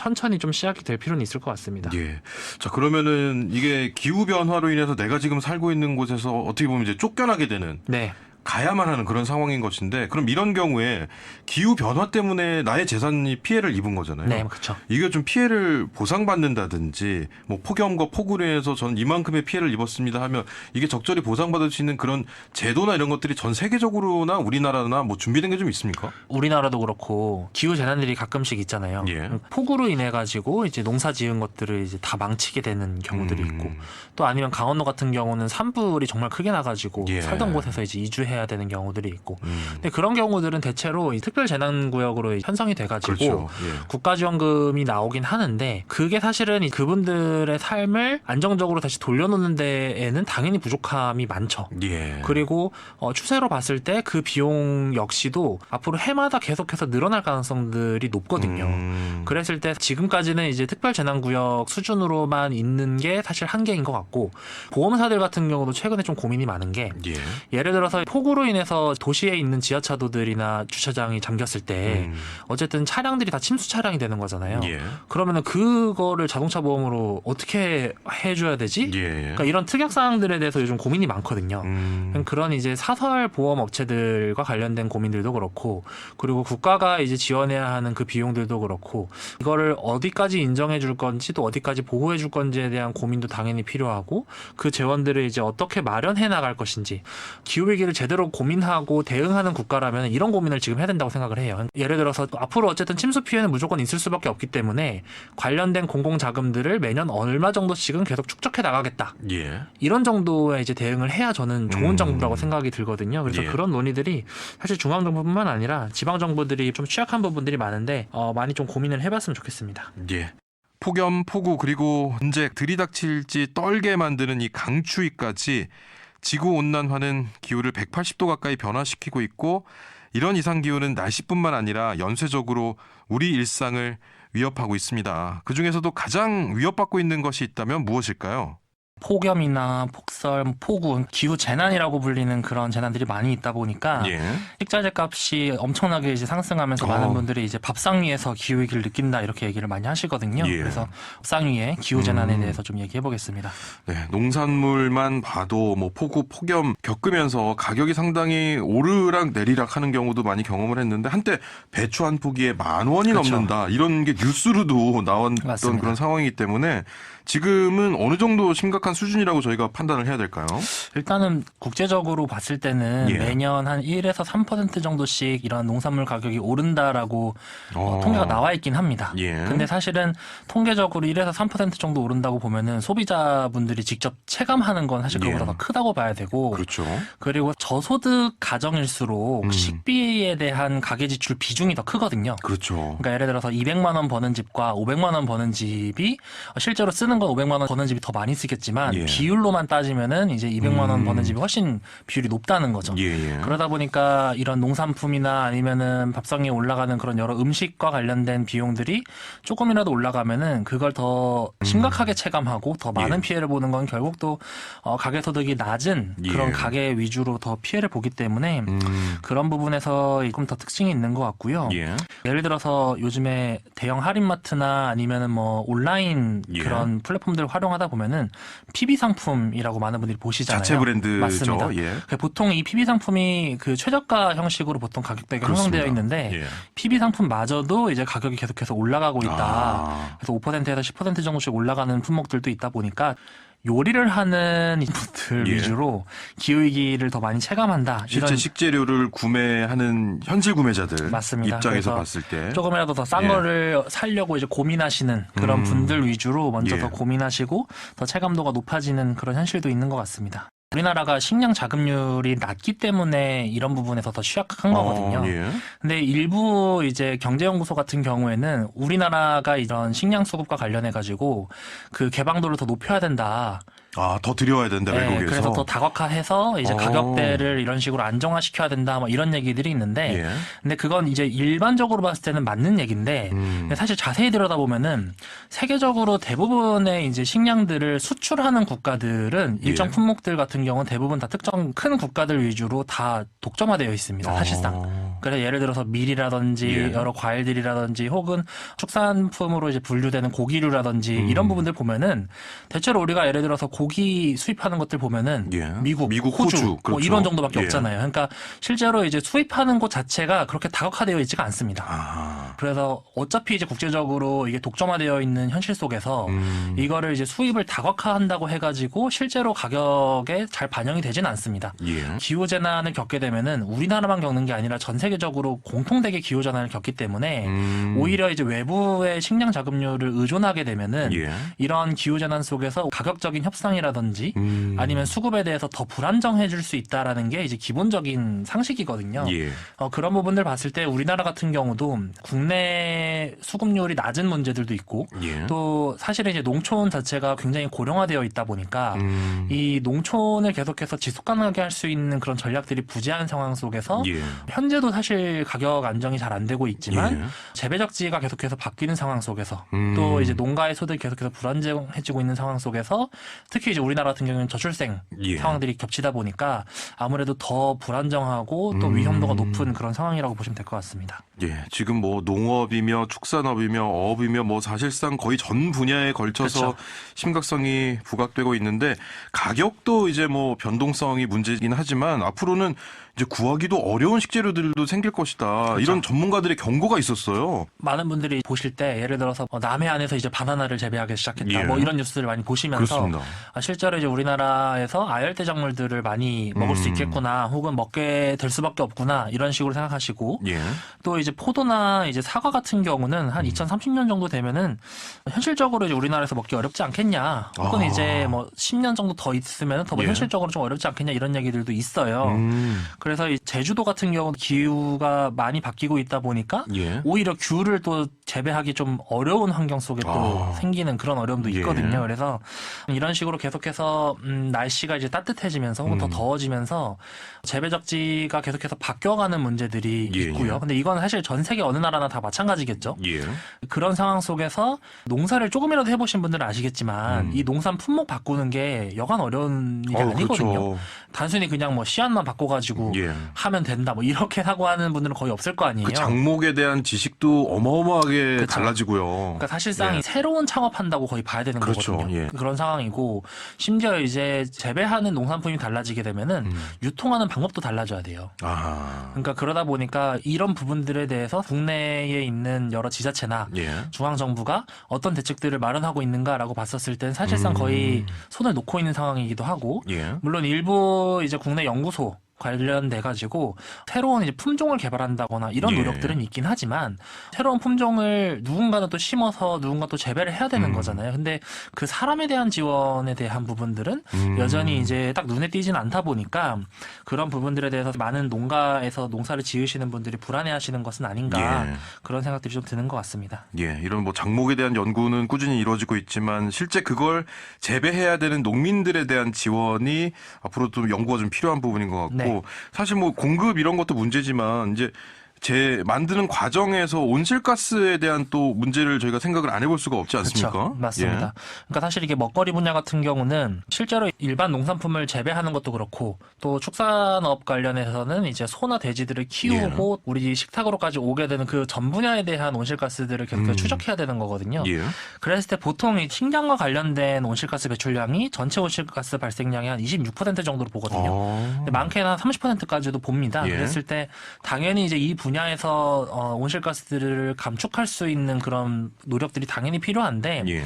천천히 좀 시작이 될 필요는 있을 것 같습니다. 예. 자, 그러면은 이게 기후 변화로 인해서 내가 지금 살고 있는 곳에서 어떻게 보면 이제 쫓겨나게 되는 네. 가야만 하는 그런 상황인 것인데 그럼 이런 경우에 기후 변화 때문에 나의 재산이 피해를 입은 거잖아요. 네, 그렇죠. 이게 좀 피해를 보상받는다든지 뭐 폭염과 폭우로 해서 저는 이만큼의 피해를 입었습니다 하면 이게 적절히 보상받을 수 있는 그런 제도나 이런 것들이 전 세계적으로나 우리나라나 뭐 준비된 게 좀 있습니까? 우리나라도 그렇고 기후 재난들이 가끔씩 있잖아요. 예. 폭우로 인해 가지고 이제 농사 지은 것들을 이제 다 망치게 되는 경우들이 있고 또 아니면 강원도 같은 경우는 산불이 정말 크게 나가지고 예. 살던 곳에서 이제 이주해야 되는 경우들이 있고 근데 그런 경우들은 대체로 이 특별재난구역으로 편성이 돼가지고 그렇죠. 예. 국가지원금이 나오긴 하는데 그게 사실은 그분들의 삶을 안정적으로 다시 돌려놓는 데에는 당연히 부족함이 많죠. 예. 그리고 추세로 봤을 때 그 비용 역시도 앞으로 해마다 계속해서 늘어날 가능성들이 높거든요. 그랬을 때 지금까지는 이제 특별재난구역 수준으로만 있는 게 사실 한계인 것 같고 보험사들 같은 경우도 최근에 좀 고민이 많은 게 예. 예를 들어서 폭우로 인해서 도시에 있는 지하차도들이나 주차장이 잠겼을 때 어쨌든 차량들이 다 침수 차량이 되는 거잖아요. 예. 그러면은 그거를 자동차 보험으로 어떻게 해줘야 되지? 예. 그러니까 이런 특약 사항들에 대해서 요즘 고민이 많거든요. 그런 이제 사설 보험 업체들과 관련된 고민들도 그렇고, 그리고 국가가 이제 지원해야 하는 그 비용들도 그렇고, 이거를 어디까지 인정해 줄 건지 또 어디까지 보호해 줄 건지에 대한 고민도 당연히 필요하고, 그 재원들을 이제 어떻게 마련해 나갈 것인지, 기후 위기를 제대로 고민하고 대응하는 국가라면 이런 고민을 지금 해야 된다고 생각을 해요. 예를 들어서 앞으로 어쨌든 침수 피해는 무조건 있을 수밖에 없기 때문에 관련된 공공 자금들을 매년 얼마 정도씩은 계속 축적해 나가겠다. 예. 이런 정도의 이제 대응을 해야 저는 좋은 정부라고 생각이 들거든요. 그래서 예. 그런 논의들이 사실 중앙 정부뿐만 아니라 지방 정부들이 좀 취약한 부분들이 많은데 많이 좀 고민을 해봤으면 좋겠습니다. 예. 폭염, 폭우 그리고 언제 들이닥칠지 떨게 만드는 이 강추위까지 지구온난화는 기후를 180도 가까이 변화시키고 있고 이런 이상기후는 날씨뿐만 아니라 연쇄적으로 우리 일상을 위협하고 있습니다. 그중에서도 가장 위협받고 있는 것이 있다면 무엇일까요? 폭염이나 폭설, 폭우, 기후 재난이라고 불리는 그런 재난들이 많이 있다 보니까 예. 식자재 값이 엄청나게 이제 상승하면서 많은 분들이 이제 밥상 위에서 기후 위기를 느낀다 이렇게 얘기를 많이 하시거든요. 예. 그래서 밥상 위에 기후 재난에 대해서 좀 얘기해 보겠습니다. 네, 농산물만 봐도 뭐 폭우, 폭염 겪으면서 가격이 상당히 오르락 내리락 하는 경우도 많이 경험을 했는데 한때 배추 한 포기에 10,000원이 그렇죠. 넘는다. 이런 게 뉴스로도 나왔던 맞습니다. 그런 상황이기 때문에 지금은 어느 정도 심각한 수준이라고 저희가 판단을 해야 될까요? 일단은 국제적으로 봤을 때는 예. 매년 한 1에서 3% 정도씩 이런 농산물 가격이 오른다라고 통계가 나와 있긴 합니다. 예. 근데 사실은 통계적으로 1에서 3% 정도 오른다고 보면은 소비자분들이 직접 체감하는 건 사실 그거보다 예. 더 크다고 봐야 되고 그렇죠. 그리고 저소득 가정일수록 식비에 대한 가계 지출 비중이 더 크거든요. 그렇죠. 그러니까 예를 들어서 200만 원 버는 집과 500만 원 버는 집이 실제로 쓰는 건 500만 원 버는 집이 더 많이 쓰겠지만 예. 비율로만 따지면은 이제 200만 원 버는 집이 훨씬 비율이 높다는 거죠. 예. 그러다 보니까 이런 농산품이나 아니면은 밥상에 올라가는 그런 여러 음식과 관련된 비용들이 조금이라도 올라가면은 그걸 더 심각하게 체감하고 더 많은 예. 피해를 보는 건 결국 또 가계 소득이 낮은 그런 예. 가계 위주로 더 피해를 보기 때문에 그런 부분에서 조금 더 특징이 있는 것 같고요. 예. 예를 들어서 요즘에 대형 할인마트나 아니면은 뭐 온라인 예. 그런 플랫폼들을 활용하다 보면은 PB 상품이라고 많은 분들이 보시잖아요. 자체 브랜드죠. 맞습니다. 예. 보통 이 PB 상품이 그 최저가 형식으로 보통 가격대가 형성되어 있는데 예. PB 상품마저도 이제 가격이 계속해서 올라가고 있다. 아. 그래서 5%에서 10% 정도씩 올라가는 품목들도 있다 보니까 요리를 하는 분들 예. 위주로 기후위기를 더 많이 체감한다. 실제 이런 식재료를 구매하는 현실 구매자들 맞습니다. 입장에서 그래서 봤을 때 조금이라도 더 싼 예. 거를 사려고 이제 고민하시는 그런 분들 위주로 먼저 예. 더 고민하시고 더 체감도가 높아지는 그런 현실도 있는 것 같습니다. 우리나라가 식량 자급률이 낮기 때문에 이런 부분에서 더 취약한 거거든요. 예. 근데 일부 이제 경제연구소 같은 경우에는 우리나라가 이런 식량 수급과 관련해 가지고 그 개방도를 더 높여야 된다. 아, 더 들여와야 된다, 네, 외국에서. 그래서 더 다각화해서 이제 가격대를 이런 식으로 안정화시켜야 된다, 뭐 이런 얘기들이 있는데, 예. 근데 그건 이제 일반적으로 봤을 때는 맞는 얘기인데, 근데 사실 자세히 들여다보면은 세계적으로 대부분의 이제 식량들을 수출하는 국가들은 일정 예. 품목들 같은 경우는 대부분 다 특정 큰 국가들 위주로 다 독점화되어 있습니다, 사실상. 그래서 예를 들어서 밀이라든지 예. 여러 과일들이라든지 혹은 축산품으로 이제 분류되는 고기류라든지 이런 부분들 보면은 대체로 우리가 예를 들어서 고기 수입하는 것들 보면은 예. 미국, 미국, 호주, 호주, 뭐 그렇죠. 이런 정도밖에 예. 없잖아요. 그러니까 실제로 이제 수입하는 곳 자체가 그렇게 다각화되어 있지가 않습니다. 아. 그래서 어차피 이제 국제적으로 이게 독점화되어 있는 현실 속에서 이거를 이제 수입을 다각화한다고 해가지고 실제로 가격에 잘 반영이 되지는 않습니다. 예. 기후재난을 겪게 되면은 우리나라만 겪는 게 아니라 전 세계적으로 공통되게 기후재난을 겪기 때문에 오히려 이제 외부의 식량 자급률을 의존하게 되면은 예. 이런 기후재난 속에서 가격적인 협상이라든지 아니면 수급에 대해서 더 불안정해질 수 있다라는 게 이제 기본적인 상식이거든요. 예. 그런 부분들 봤을 때 우리나라 같은 경우도 국내 수급률이 낮은 문제들도 있고 예. 또 사실은 이제 농촌 자체가 굉장히 고령화되어 있다 보니까 이 농촌을 계속해서 지속 가능하게 할 수 있는 그런 전략들이 부재한 상황 속에서 예. 현재도 사실 가격 안정이 잘 안 되고 있지만 예. 재배적지가 계속해서 바뀌는 상황 속에서 또 이제 농가의 소득이 계속해서 불안정해지고 있는 상황 속에서 특히 이제 우리나라 같은 경우는 저출생 예. 상황들이 겹치다 보니까 아무래도 더 불안정하고 또 위험도가 높은 그런 상황이라고 보시면 될 것 같습니다. 예, 지금 뭐 농업이며 축산업이며 어업이며 뭐 사실상 거의 전 분야에 걸쳐서 그렇죠. 심각성이 부각되고 있는데 가격도 이제 뭐 변동성이 문제이긴 하지만 앞으로는 이제 구하기도 어려운 식재료들도 생길 것이다. 그렇죠. 이런 전문가들의 경고가 있었어요. 많은 분들이 보실 때 예를 들어서 남해안에서 이제 바나나를 재배하기 시작했다. 예. 뭐 이런 뉴스를 많이 보시면서 그렇습니다. 실제로 이제 우리나라에서 아열대 작물들을 많이 먹을 수 있겠구나, 혹은 먹게 될 수밖에 없구나 이런 식으로 생각하시고 예. 또 이제 포도나 이제 사과 같은 경우는 한 2030년 정도 되면은 현실적으로 이제 우리나라에서 먹기 어렵지 않겠냐, 혹은 이제 뭐 10년 정도 더 있으면 더 뭐 예. 현실적으로 좀 어렵지 않겠냐 이런 얘기들도 있어요. 그래서 이 제주도 같은 경우 기후가 많이 바뀌고 있다 보니까 예. 오히려 귤을 또 재배하기 좀 어려운 환경 속에 또 생기는 그런 어려움도 예. 있거든요. 그래서 이런 식으로 계속해서 날씨가 이제 따뜻해지면서 혹은 더 더워지면서 재배적지가 계속해서 바뀌어가는 문제들이 예. 있고요. 근데 이건 사실 전 세계 어느 나라나 다 마찬가지겠죠. 예. 그런 상황 속에서 농사를 조금이라도 해보신 분들은 아시겠지만 이 농산 품목 바꾸는 게 여간 어려운 일이 아니거든요. 그렇죠. 단순히 그냥 뭐 씨앗만 바꿔가지고 예. 하면 된다 뭐 이렇게 하고 하는 분들은 거의 없을 거 아니에요. 그 장목에 대한 지식도 어마어마하게 그쵸. 달라지고요. 그러니까 사실상 예. 새로운 창업한다고 거의 봐야 되는 그렇죠. 거거든요. 예. 그런 상황이고 심지어 이제 재배하는 농산품이 달라지게 되면은 유통하는 방법도 달라져야 돼요. 아. 그러니까 그러다 보니까 이런 부분들에 대해서 국내에 있는 여러 지자체나 예. 중앙정부가 어떤 대책들을 마련하고 있는가라고 봤었을 땐 사실상 거의 손을 놓고 있는 상황이기도 하고 예. 물론 일부 이제 국내 연구소 관련돼 가지고 새로운 이제 품종을 개발한다거나 이런 예. 노력들은 있긴 하지만 새로운 품종을 누군가는 또 심어서 누군가 또 재배를 해야 되는 거잖아요. 근데 그 사람에 대한 지원에 대한 부분들은 여전히 이제 딱 눈에 띄진 않다 보니까 그런 부분들에 대해서 많은 농가에서 농사를 지으시는 분들이 불안해하시는 것은 아닌가 예. 그런 생각들이 좀 드는 것 같습니다. 예, 이런 뭐 장목에 대한 연구는 꾸준히 이루어지고 있지만 실제 그걸 재배해야 되는 농민들에 대한 지원이 앞으로 좀 연구가 좀 필요한 부분인 것 같고 네. 사실 뭐 공급 이런 것도 문제지만 이제 만드는 과정에서 온실가스에 대한 또 문제를 저희가 생각을 안 해볼 수가 없지 않습니까? 그렇죠. 맞습니다. 예. 그러니까 사실 이게 먹거리 분야 같은 경우는 실제로 일반 농산품을 재배하는 것도 그렇고 또 축산업 관련해서는 이제 소나 돼지들을 키우고 우리 식탁으로까지 오게 되는 그 전 분야에 대한 온실가스들을 계속 추적해야 되는 거거든요. 예. 그랬을 때 보통 이 식량과 관련된 온실가스 배출량이 전체 온실가스 발생량의 한 26% 정도로 보거든요. 근데 많게는 한 30%까지도 봅니다. 예. 그랬을 때 당연히 이제 이 분야에서 온실가스들을 감축할 수 있는 그런 노력들이 당연히 필요한데 예.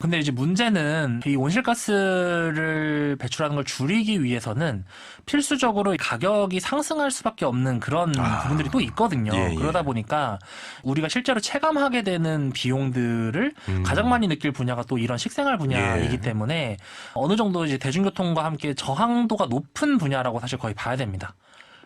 근데 이제 문제는 이 온실가스를 배출하는 걸 줄이기 위해서는 필수적으로 가격이 상승할 수밖에 없는 그런 부분들이 또 있거든요. 예, 예. 그러다 보니까 우리가 실제로 체감하게 되는 비용들을 가장 많이 느낄 분야가 또 이런 식생활 분야이기 예. 때문에 어느 정도 이제 대중교통과 함께 저항도가 높은 분야라고 사실 거의 봐야 됩니다.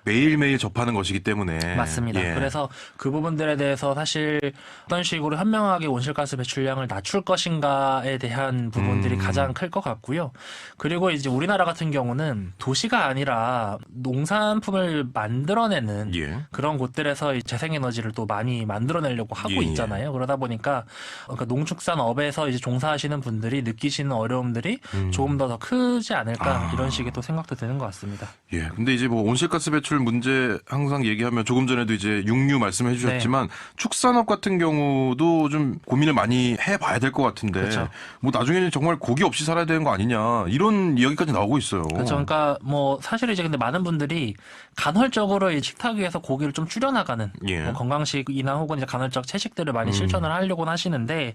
매일매일 접하는 것이기 때문에. 맞습니다. 예. 그래서 그 부분들에 대해서 사실 어떤 식으로 현명하게 온실가스 배출량을 낮출 것인가에 대한 부분들이 가장 클 것 같고요. 그리고 이제 우리나라 같은 경우는 도시가 아니라 농산품을 만들어내는 예. 그런 곳들에서 이 재생에너지를 또 많이 만들어내려고 하고 예, 예. 있잖아요. 그러다 보니까 그러니까 농축산업에서 이제 종사하시는 분들이 느끼시는 어려움들이 조금 더 크지 않을까 이런 식의 또 생각도 드는 것 같습니다. 예. 근데 이제 뭐 온실가스 배출 노출 문제 항상 얘기하면 조금 전에도 이제 육류 말씀해 주셨지만 축산업 같은 경우도 좀 고민을 많이 해봐야 될 것 같은데 그렇죠. 뭐 나중에는 정말 고기 없이 살아야 되는 거 아니냐 이런 이야기까지 나오고 있어요. 그렇죠. 그러니까 뭐 사실 이제 근데 많은 분들이 간헐적으로 이 식탁 위에서 고기를 좀 줄여나가는 예. 뭐 건강식이나 혹은 이제 간헐적 채식들을 많이 실천을 하려고 하시는데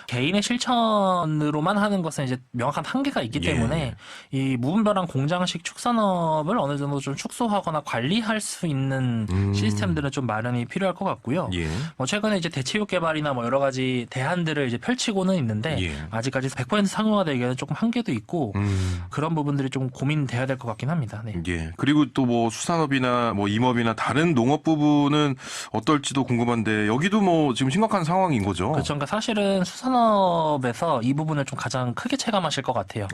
개인의 실천으로만 하는 것은 이제 명확한 한계가 있기 예. 때문에 이 무분별한 공장식 축산업을 어느 정도 좀 축소하거나 관리할 수 있는 시스템들은 좀 마련이 필요할 것 같고요. 예. 뭐 최근에 이제 대체육 개발이나 뭐 여러 가지 대안들을 이제 펼치고는 있는데 예. 아직까지 100% 상용화되기에는 조금 한계도 있고 그런 부분들이 좀 고민돼야 될 것 같긴 합니다. 네. 예. 그리고 또 뭐 수산업이나 뭐 임업이나 다른 농업 부분은 어떨지도 궁금한데 여기도 뭐 지금 심각한 상황인 거죠. 그렇죠. 그러니까 사실은 수산업에서 이 부분을 좀 가장 크게 체감하실 것 같아요.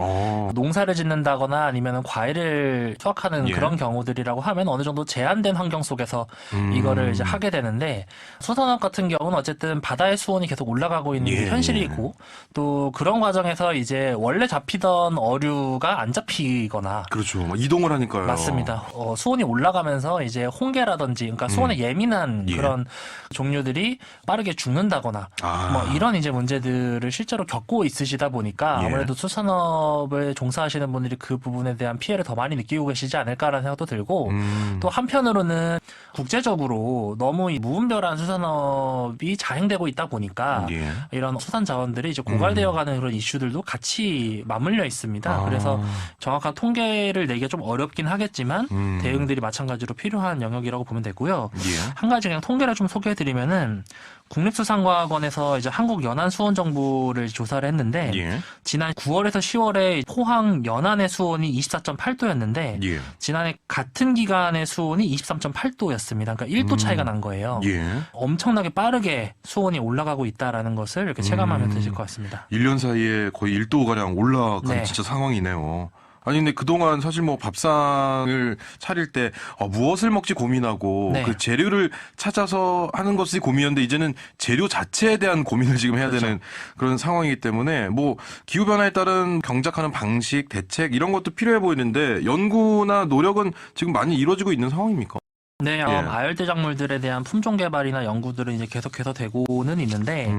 농사를 짓는다거나 아니면 과일을 수확하는 예. 그런 경우들이라고 하면 어느 정도 제한된 환경 속에서 이거를 이제 하게 되는데 수산업 같은 경우는 어쨌든 바다의 수온이 계속 올라가고 있는 게 예. 현실이고 또 그런 과정에서 이제 원래 잡히던 어류가 안 잡히거나 그렇죠. 막 이동을 하니까요. 맞습니다. 수온이 올라가면서 이제 홍게라든지, 그러니까 수온에 예민한 예. 그런 종류들이 빠르게 죽는다거나, 뭐 이런 이제 문제들을 실제로 겪고 있으시다 보니까 예. 아무래도 수산업을 종사하시는 분들이 그 부분에 대한 피해를 더 많이 느끼고 계시지 않을까라는 생각도 들고, 또 한편으로는 국제적으로 너무 이 무분별한 수산업이 자행되고 있다 보니까 예. 이런 수산 자원들이 이제 고갈되어가는 그런 이슈들도 같이 맞물려 있습니다. 그래서 정확한 통계를 내기가 좀 어렵긴 하겠지만 대응들이 마찬가지로 필요한 영역이라고 보면 되고요. 예. 한 가지 그냥 통계를 좀 소개해드리면은 국립수산과학원에서 이제 한국 연안 수온 정보를 조사를 했는데 예. 지난 9월에서 10월에 포항 연안의 수온이 24.8도였는데 예. 지난해 같은 기간의 수온이 23.8도였습니다. 그러니까 1도 차이가 난 거예요. 예. 엄청나게 빠르게 수온이 올라가고 있다라는 것을 이렇게 체감하면 되실 것 같습니다. 1년 사이에 거의 1도가량 올라간 네. 진짜 상황이네요. 아니 근데 그동안 사실 뭐 밥상을 차릴 때 무엇을 먹지 고민하고 네. 그 재료를 찾아서 하는 것이 고민이었는데 이제는 재료 자체에 대한 고민을 지금 해야 그렇죠. 되는 그런 상황이기 때문에 뭐 기후 변화에 따른 경작하는 방식, 대책 이런 것도 필요해 보이는데 연구나 노력은 지금 많이 이루어지고 있는 상황입니까? 네, 예. 아열대 작물들에 대한 품종 개발이나 연구들은 이제 계속해서 되고는 있는데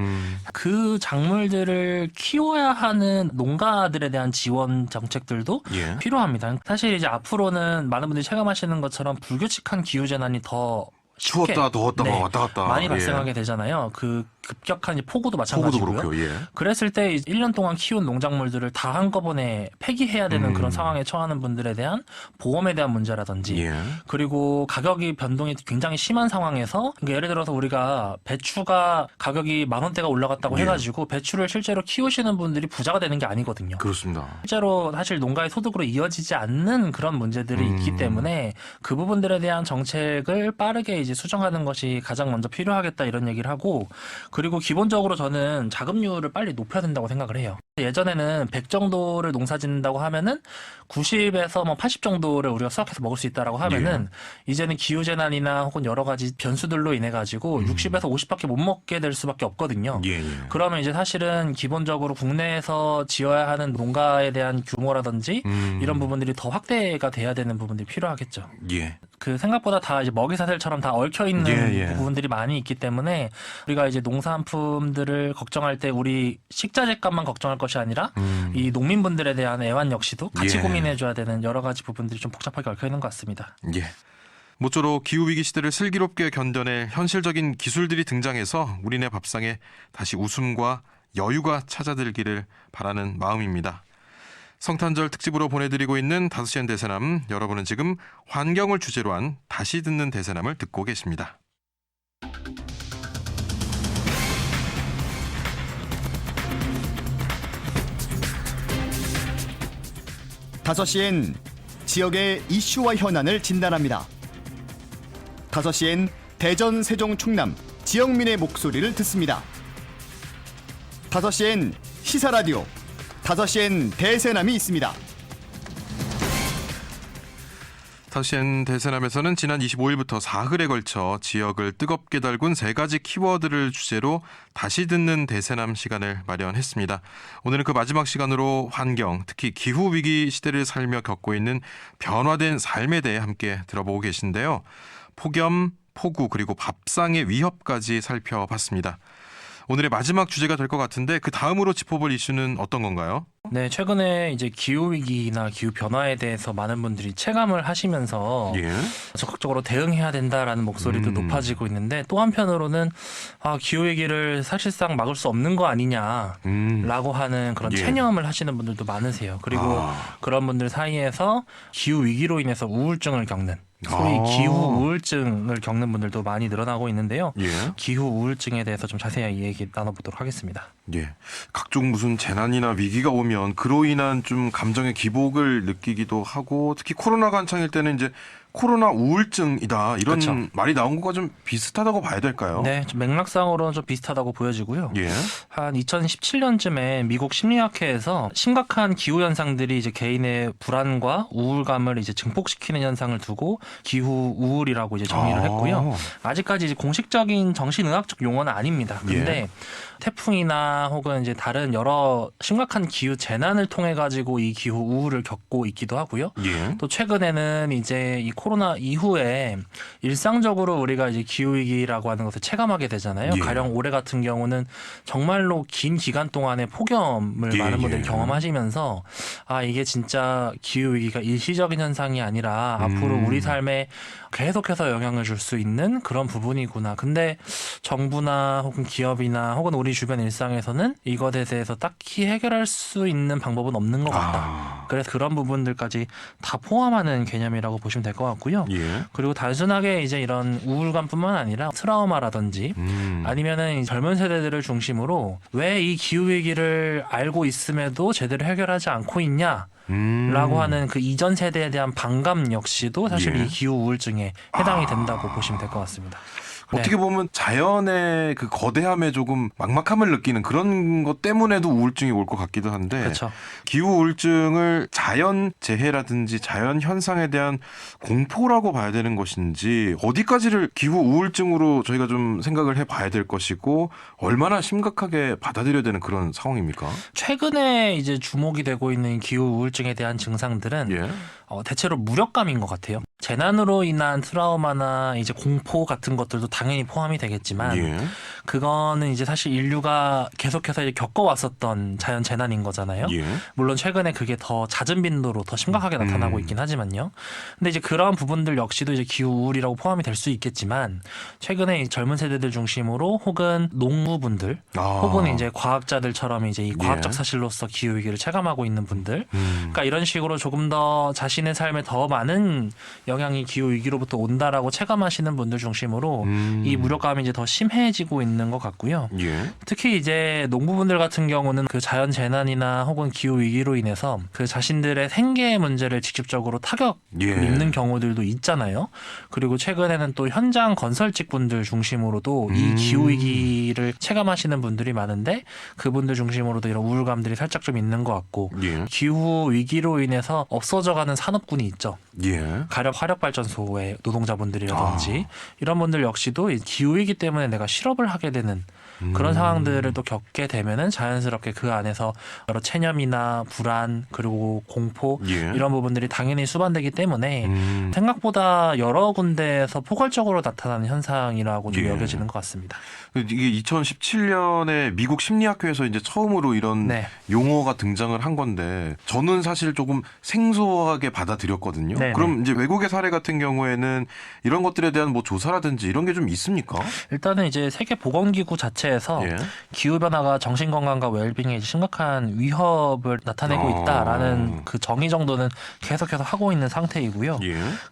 그 작물들을 키워야 하는 농가들에 대한 지원 정책들도 예. 필요합니다. 사실 이제 앞으로는 많은 분들이 체감하시는 것처럼 불규칙한 기후 재난이 더 쉽게, 추웠다 더웠다 네, 왔다 갔다 많이 예. 발생하게 되잖아요. 그 급격한 이제 폭우도 폭우도 마찬가지고요. 그렇고요. 예. 그랬을 때 1년 동안 키운 농작물들을 다 한꺼번에 폐기해야 되는 그런 상황에 처하는 분들에 대한 보험에 대한 문제라든지 예. 그리고 가격이 변동이 굉장히 심한 상황에서 그러니까 예를 들어서 우리가 배추가 가격이 10,000원대가 올라갔다고 예. 해가지고 배추를 실제로 키우시는 분들이 부자가 되는 게 아니거든요. 그렇습니다. 실제로 사실 농가의 소득으로 이어지지 않는 그런 문제들이 있기 때문에 그 부분들에 대한 정책을 빠르게 이제 수정하는 것이 가장 먼저 필요하겠다 이런 얘기를 하고 그리고 기본적으로 저는 자급률을 빨리 높여야 된다고 생각을 해요. 예전에는 100 정도를 농사 짓는다고 하면은 90에서 뭐 80 정도를 우리가 수확해서 먹을 수 있다라고 하면은 이제는 기후재난이나 혹은 여러 가지 변수들로 인해 가지고 60에서 50밖에 못 먹게 될 수밖에 없거든요. 예. 예. 그러면 이제 사실은 기본적으로 국내에서 지어야 하는 농가에 대한 규모라든지 이런 부분들이 더 확대가 돼야 되는 부분들이 필요하겠죠. 예. 그 생각보다 다 이제 먹이사슬처럼 다 얽혀 있는 예. 부분들이 많이 있기 때문에 우리가 이제 농산품들을 걱정할 때 우리 식자재값만 걱정할 것이 아니라 이 농민분들에 대한 애완 역시도 같이 예. 고민해줘야 되는 여러 가지 부분들이 좀 복잡하게 얽혀 있는 것 같습니다. 예. 모쪼록 기후위기 시대를 슬기롭게 견뎌낼 현실적인 기술들이 등장해서 우리네 밥상에 다시 웃음과 여유가 찾아들기를 바라는 마음입니다. 성탄절 특집으로 보내드리고 있는 5시엔 대세남, 여러분은 지금 환경을 주제로 한 다시 듣는 대세남을 듣고 계십니다. 다섯 시엔 지역의 이슈와 현안을 진단합니다. 5시엔 대전, 세종, 충남 지역민의 목소리를 듣습니다. 5시엔 시사라디오, 5시엔 대세남이 있습니다. 다시엔 대세남에서는 지난 25일부터 사흘에 걸쳐 지역을 뜨겁게 달군 3가지 키워드를 주제로 다시 듣는 대세남 시간을 마련했습니다. 오늘은 그 마지막 시간으로 환경, 특히 기후위기 시대를 살며 겪고 있는 변화된 삶에 대해 함께 들어보고 계신데요. 폭염, 폭우 그리고 밥상의 위협까지 살펴봤습니다. 오늘의 마지막 주제가 될 것 같은데 그 다음으로 짚어볼 이슈는 어떤 건가요? 네, 최근에 이제 기후위기나 기후변화에 대해서 많은 분들이 체감을 하시면서 적극적으로 대응해야 된다라는 목소리도 높아지고 있는데 또 한편으로는 기후위기를 사실상 막을 수 없는 거 아니냐라고 하는 그런 체념을 하시는 분들도 많으세요. 그리고 그런 분들 사이에서 기후위기로 인해서 우울증을 겪는 소위 기후 우울증을 겪는 분들도 많이 늘어나고 있는데요. 기후 우울증에 대해서 좀 자세히 얘기 나눠보도록 하겠습니다. 각종 무슨 재난이나 위기가 오면 그로 인한 좀 감정의 기복을 느끼기도 하고 특히 코로나가 한창일 때는 이제 코로나 우울증이다 이런 그렇죠. 말이 나온 거가 좀 비슷하다고 봐야 될까요? 네, 좀 맥락상으로는 좀 비슷하다고 보여지고요. 한 2017년쯤에 미국 심리학회에서 심각한 기후 현상들이 이제 개인의 불안과 우울감을 이제 증폭시키는 현상을 두고 기후 우울이라고 이제 정의를 했고요. 아직까지 이제 공식적인 정신의학적 용어는 아닙니다. 근데 태풍이나 혹은 이제 다른 여러 심각한 기후 재난을 통해 가지고 이 기후 우울을 겪고 있기도 하고요. 또 최근에는 이제 이 코로나 이후에 일상적으로 우리가 이제 기후위기라고 하는 것을 체감하게 되잖아요. 가령 올해 같은 경우는 정말로 긴 기간 동안의 폭염을 많은 분들이 경험하시면서 이게 진짜 기후위기가 일시적인 현상이 아니라 앞으로 우리 삶에 계속해서 영향을 줄 수 있는 그런 부분이구나. 근데 정부나 혹은 기업이나 혹은 우리 주변 일상에서는 이것에 대해서 딱히 해결할 수 있는 방법은 없는 것 같다. 그래서 그런 부분들까지 다 포함하는 개념이라고 보시면 될 것 같고요. 그리고 단순하게 이제 이런 우울감뿐만 아니라 트라우마라든지 아니면은 젊은 세대들을 중심으로 왜 이 기후위기를 알고 있음에도 제대로 해결하지 않고 있냐 라고 하는 그 이전 세대에 대한 반감 역시도 사실 이 기후 우울증에 해당이 된다고 보시면 될 것 같습니다. 어떻게 보면 자연의 그 거대함에 조금 막막함을 느끼는 그런 것 때문에도 우울증이 올 것 같기도 한데 그렇죠. 기후 우울증을 자연 재해라든지 자연 현상에 대한 공포라고 봐야 되는 것인지 어디까지를 기후 우울증으로 저희가 좀 생각을 해봐야 될 것이고 얼마나 심각하게 받아들여야 되는 그런 상황입니까? 최근에 이제 주목이 되고 있는 기후 우울증에 대한 증상들은 대체로 무력감인 것 같아요. 재난으로 인한 트라우마나 이제 공포 같은 것들도 당연히 포함이 되겠지만 그거는 이제 사실 인류가 계속해서 이제 겪어왔었던 자연 재난인 거잖아요. 물론 최근에 그게 더 잦은 빈도로 더 심각하게 나타나고 있긴 하지만요. 근데 이제 그런 부분들 역시도 이제 기후 우울이라고 포함이 될 수 있겠지만 최근에 이 젊은 세대들 중심으로 혹은 농부분들 혹은 이제 과학자들처럼 이제 이 과학적 사실로서 기후 위기를 체감하고 있는 분들, 그러니까 이런 식으로 조금 더 자신의 삶에 더 많은 영향이 기후 위기로부터 온다라고 체감하시는 분들 중심으로 이 무력감이 이제 더 심해지고 있는 것 같고요. 특히 이제 농부분들 같은 경우는 그 자연 재난이나 혹은 기후 위기로 인해서 그 자신들의 생계 문제를 직접적으로 타격 입는 경우들도 있잖아요. 그리고 최근에는 또 현장 건설직 분들 중심으로도 이 기후 위기를 체감하시는 분들이 많은데 그분들 중심으로도 이런 우울감들이 살짝 좀 있는 것 같고 기후 위기로 인해서 없어져가는 산업군이 있죠. 가령 화력발전소의 노동자분들이라든지 이런 분들 역시도 이 기후위기 때문에 내가 실업을 하게 되는 그런 상황들을 또 겪게 되면은 자연스럽게 그 안에서 여러 체념이나 불안 그리고 공포 이런 부분들이 당연히 수반되기 때문에 생각보다 여러 군데에서 포괄적으로 나타나는 현상이라고 좀 여겨지는 것 같습니다. 이게 2017년에 미국 심리학회에서 이제 처음으로 이런 용어가 등장을 한 건데 저는 사실 조금 생소하게 받아들였거든요. 그럼 이제 외국의 사례 같은 경우에는 이런 것들에 대한 뭐 조사라든지 이런 게 좀 있습니까? 일단은 이제 세계보건기구 자체에서 기후변화가 정신건강과 웰빙에 심각한 위협을 나타내고 있다라는 그 정의 정도는 계속해서 하고 있는 상태이고요.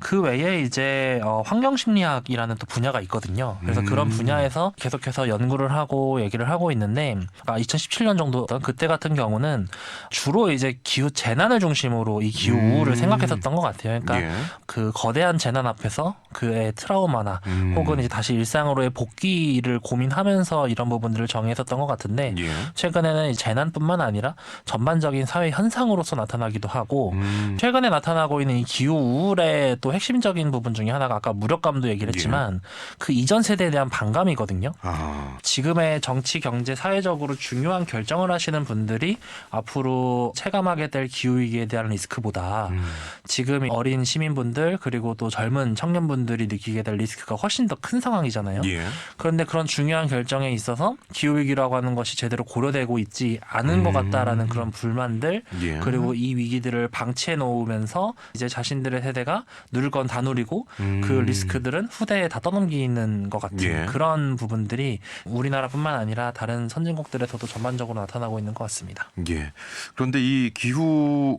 그 외에 이제 환경심리학이라는 또 분야가 있거든요. 그래서 그런 분야에서 계속해서 연구를 하고 얘기를 하고 있는데 2017년 정도 그때 같은 경우는 주로 이제 기후 재난을 중심으로 이 기후 우울을 생각했었던 것 같아요. 그러니까 그 거대한 재난 앞에서 그의 트라우마나 혹은 이제 다시 일상으로의 복귀를 고민하면서 이런 이런 부분들을 정의했었던 것 같은데 예. 최근에는 재난뿐만 아니라 전반적인 사회 현상으로서 나타나기도 하고 최근에 나타나고 있는 이 기후 우울의 또 핵심적인 부분 중에 하나가 아까 무력감도 얘기를 했지만 그 이전 세대에 대한 반감이거든요. 아. 지금의 정치, 경제, 사회적으로 중요한 결정을 하시는 분들이 앞으로 체감하게 될 기후위기에 대한 리스크보다 지금 어린 시민분들 그리고 또 젊은 청년분들이 느끼게 될 리스크가 훨씬 더 큰 상황이잖아요. 예. 그런데 그런 중요한 결정에 있어서 기후위기라고 하는 것이 제대로 고려되고 있지 않은 것 같다라는 그런 불만들 예. 그리고 이 위기들을 방치해 놓으면서 이제 자신들의 세대가 누릴 건 다 누리고 그 리스크들은 후대에 다 떠넘기는 것 같은 예. 그런 부분들이 우리나라뿐만 아니라 다른 선진국들에서도 전반적으로 나타나고 있는 것 같습니다. 예. 그런데 이 기후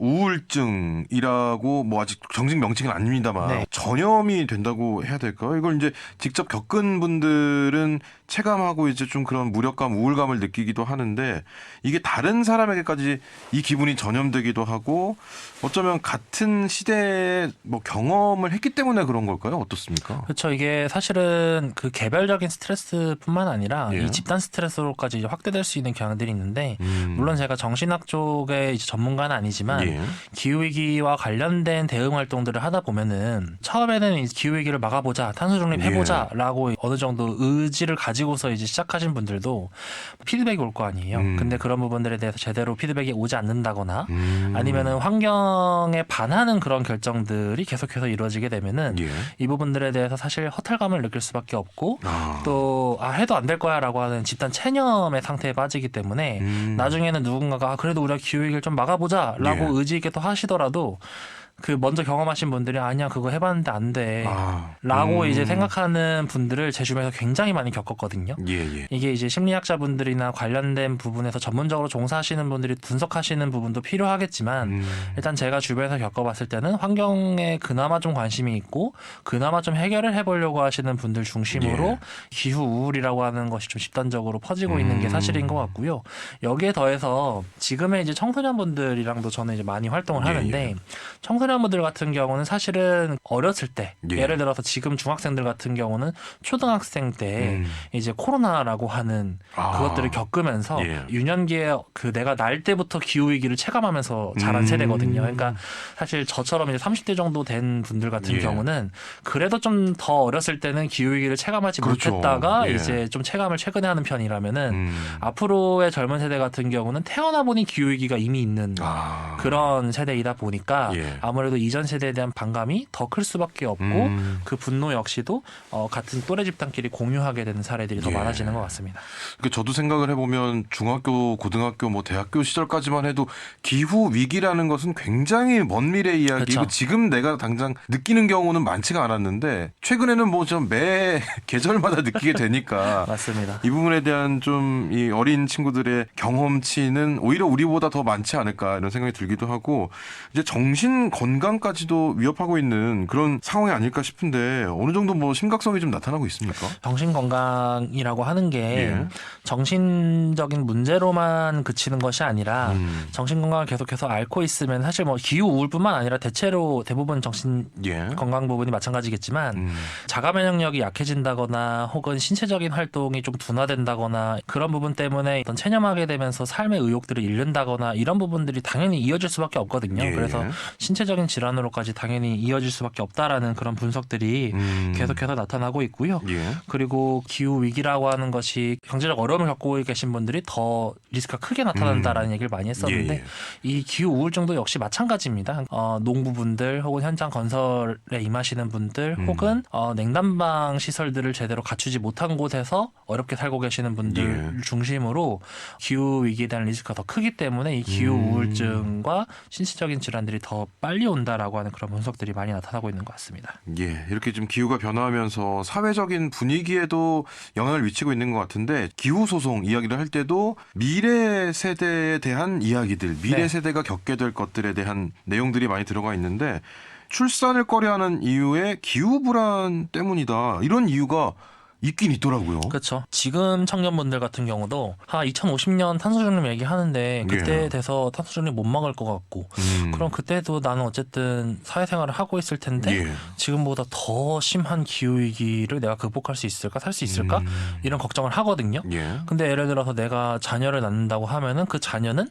우울증이라고 뭐 아직 정식 명칭은 아닙니다만 네. 전염이 된다고 해야 될까요? 이걸 이제 직접 겪은 분들은 체감하고 이제 좀 그런 무력감, 우울감을 느끼기도 하는데 이게 다른 사람에게까지 이 기분이 전염되기도 하고 어쩌면 같은 시대에 뭐 경험을 했기 때문에 그런 걸까요? 어떻습니까? 그렇죠. 이게 사실은 그 개별적인 스트레스뿐만 아니라 예. 이 집단 스트레스로까지 이제 확대될 수 있는 경향들이 있는데 물론 제가 정신학 쪽의 이제 전문가는 아니지만 예. 기후위기와 관련된 대응 활동들을 하다 보면은 처음에는 이 기후위기를 막아보자, 탄소 중립해보자라고 어느 정도 의지를 가지고서 이제 시작하신 분들도 피드백이 올 거 아니에요. 근데 그런 부분들에 대해서 제대로 피드백이 오지 않는다거나 아니면은 환경에 반하는 그런 결정들이 계속해서 이루어지게 되면은 예. 이 부분들에 대해서 사실 허탈감을 느낄 수밖에 없고 아. 또 해도 안 될 거야라고 하는 집단 체념의 상태에 빠지기 때문에 나중에는 누군가가 그래도 우리가 기후위기를 좀 막아보자라고 예. 의지 있게 또 하시더라도 그 먼저 경험하신 분들이 아니야 그거 해봤는데 안 돼. 아. 라고 이제 생각하는 분들을 제 주변에서 굉장히 많이 겪었거든요. 예, 예. 이게 이제 심리학자분들이나 관련된 부분에서 전문적으로 종사하시는 분들이 분석하시는 부분도 필요하겠지만 일단 제가 주변에서 겪어봤을 때는 환경에 그나마 좀 관심이 있고 그나마 좀 해결을 해보려고 하시는 분들 중심으로 예. 기후 우울이라고 하는 것이 좀 집단적으로 퍼지고 있는 게 사실인 것 같고요. 여기에 더해서 지금의 이제 청소년분들이랑도 저는 이제 많이 활동을 예, 하는데 예. 청소년분들 같은 경우는 사실은 어렸을 때 예. 예를 들어서 지금 중학생들 같은 경우는 초등학생 때 이제 코로나라고 하는 아. 그것들을 겪으면서 예. 유년기에 그 내가 날 때부터 기후위기를 체감하면서 자란 세대거든요. 그러니까 사실 저처럼 이제 30대 정도 된 분들 같은 예. 경우는 그래도 좀 더 어렸을 때는 기후위기를 체감하지 그렇죠. 못했다가 예. 이제 좀 체감을 최근에 하는 편이라면은 앞으로의 젊은 세대 같은 경우는 태어나 보니 기후위기가 이미 있는 아. 그런 세대이다 보니까 예. 아무래도 이전 세대에 대한 반감이 더 클 수밖에 없고 그 분노 역시도 같은 또래 집단끼리 공유하게 되는 사례들이 더 예. 많아지는 것 같습니다. 그러니까 저도 생각을 해보면 중학교, 고등학교, 뭐 대학교 시절까지만 해도 기후 위기라는 것은 굉장히 먼 미래 이야기고 그렇죠. 지금 내가 당장 느끼는 경우는 많지가 않았는데 최근에는 뭐 좀 매 계절마다 느끼게 되니까 맞습니다. 이 부분에 대한 좀 이 어린 친구들의 경험치는 오히려 우리보다 더 많지 않을까 이런 생각이 들기도 하고 이제 정신 건강까지도 위협하고 있는 그런 상황이 아닐까 싶은데 어느 정도 뭐 심각성이 좀 나타나고 있습니까? 정신 건강이라고 하는 게 예. 정신적인 문제로만 그치는 것이 아니라 정신 건강을 계속해서 앓고 있으면 사실 뭐 기후 우울뿐만 아니라 대체로 대부분 정신 예. 건강 부분이 마찬가지겠지만 자가 면역력이 약해진다거나 혹은 신체적인 활동이 좀 둔화된다거나 그런 부분 때문에 어떤 체념하게 되면서 삶의 의욕들을 잃는다거나 이런 부분들이 당연히 이어질 수밖에 없거든요. 예. 그래서 신체적인 질환으로까지 당연히 이어질 수밖에 없다라는 그런 분석들이 계속해서 나타나고 있고요. 예. 그리고 기후 위기라고 하는 것이 경제적 어려움을 겪고 계신 분들이 더 리스크가 크게 나타난다라는 얘기를 많이 했었는데 예, 예. 이 기후 우울증도 역시 마찬가지입니다. 농부분들 혹은 현장 건설에 임하시는 분들 혹은 냉난방 시설들을 제대로 갖추지 못한 곳에서 어렵게 살고 계시는 분들 예. 중심으로 기후 위기에 대한 리스크가 더 크기 때문에 이 기후 우울증과 신체적인 질환들이 더 빨리 온다라고 하는 그런 분석들이 많이 나타나고 있는 것 같습니다. 예, 이렇게 좀 기후가 변화하면서 사회적인 분위기에도 영향을 미치고 있는 것 같은데 기후 소송 이야기를 할 때도 미래 세대에 대한 이야기들, 미래 네. 세대가 겪게 될 것들에 대한 내용들이 많이 들어가 있는데 출산을 꺼려하는 이유에 기후 불안 때문이다. 이런 이유가 있긴 있더라고요. 그렇죠. 지금 청년분들 같은 경우도 2050년 탄소중립 얘기하는데 그때 예. 돼서 탄소중립 못 막을 것 같고 그럼 그때도 나는 어쨌든 사회생활을 하고 있을 텐데 예. 지금보다 더 심한 기후위기를 내가 극복할 수 있을까? 살 수 있을까? 이런 걱정을 하거든요. 예. 근데 예를 들어서 내가 자녀를 낳는다고 하면은 그 자녀는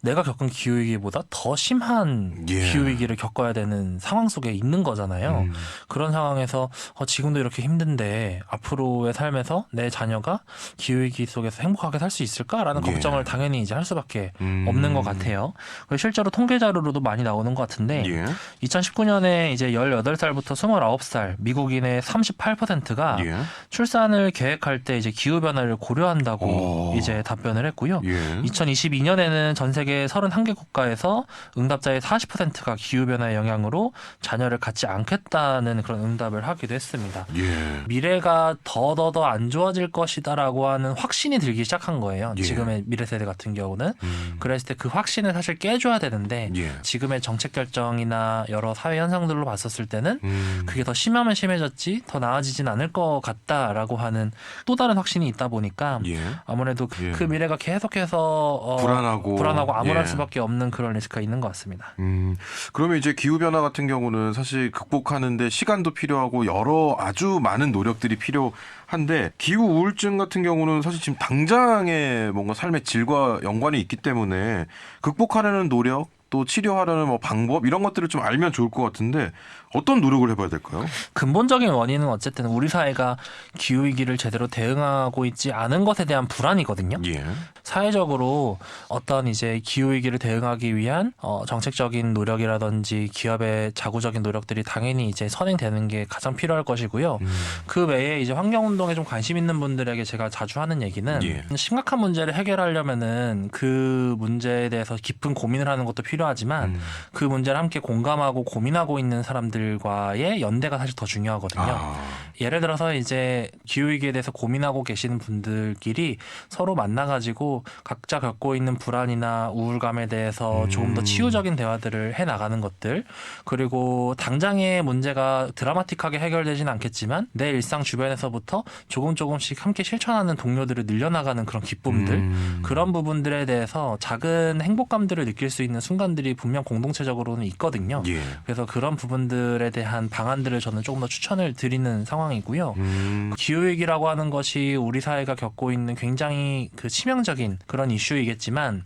내가 겪은 기후위기보다 더 심한 예. 기후위기를 겪어야 되는 상황 속에 있는 거잖아요. 그런 상황에서 지금도 이렇게 힘든데 앞으로의 삶에서 내 자녀가 기후위기 속에서 행복하게 살 수 있을까라는 예. 걱정을 당연히 이제 할 수밖에 없는 것 같아요. 실제로 통계 자료로도 많이 나오는 것 같은데 예. 2019년에 이제 18살부터 29살 미국인의 38%가 예. 출산을 계획할 때 이제 기후 변화를 고려한다고 이제 답변을 했고요. 예. 2022년에는 전 세계 31개 국가에서 응답자의 40%가 기후 변화의 영향으로 자녀를 갖지 않겠다는 그런 응답을 하기도 했습니다. 예. 미래가 더 안 좋아질 것이다라고 하는 확신이 들기 시작한 거예요. 예. 지금의 미래 세대 같은 경우는. 그랬을 때 그 확신을 사실 깨줘야 되는데 예. 지금의 정책 결정이나 여러 사회 현상들로 봤었을 때는 그게 더 심하면 심해졌지 더 나아지진 않을 것 같다라고 하는 또 다른 확신이 있다 보니까 예. 아무래도 예. 그 미래가 계속해서 불안하고 암울할 예. 수밖에 없는 그런 리스크가 있는 것 같습니다. 그러면 이제 기후변화 같은 경우는 사실 극복하는데 시간도 필요하고 여러 아주 많은 노력들이 필요한데 기후 우울증 같은 경우는 사실 지금 당장의 뭔가 삶의 질과 연관이 있기 때문에 극복하려는 노력 또 치료하려는 뭐 방법 이런 것들을 좀 알면 좋을 것 같은데 어떤 노력을 해봐야 될까요? 근본적인 원인은 어쨌든 우리 사회가 기후위기를 제대로 대응하고 있지 않은 것에 대한 불안이거든요. 예. 사회적으로 어떤 이제 기후위기를 대응하기 위한 정책적인 노력이라든지 기업의 자구적인 노력들이 당연히 이제 선행되는 게 가장 필요할 것이고요. 그 외에 이제 환경운동에 좀 관심 있는 분들에게 제가 자주 하는 얘기는 예. 심각한 문제를 해결하려면은 그 문제에 대해서 깊은 고민을 하는 것도 필요하지만 그 문제를 함께 공감하고 고민하고 있는 사람들과의 연대가 사실 더 중요하거든요. 예를 들어서 이제 기후위기에 대해서 고민하고 계시는 분들끼리 서로 만나가지고 각자 겪고 있는 불안이나 우울감에 대해서 조금 더 치유적인 대화들을 해나가는 것들 그리고 당장의 문제가 드라마틱하게 해결되진 않겠지만 내 일상 주변에서부터 조금씩 함께 실천하는 동료들을 늘려나가는 그런 기쁨들 그런 부분들에 대해서 작은 행복감들을 느낄 수 있는 순간들이 분명 공동체적으로는 있거든요. 예. 그래서 그런 부분들에 대한 방안들을 저는 조금 더 추천을 드리는 상황이고요. 기후위기라고 하는 것이 우리 사회가 겪고 있는 굉장히 그 치명적인 그런 이슈이겠지만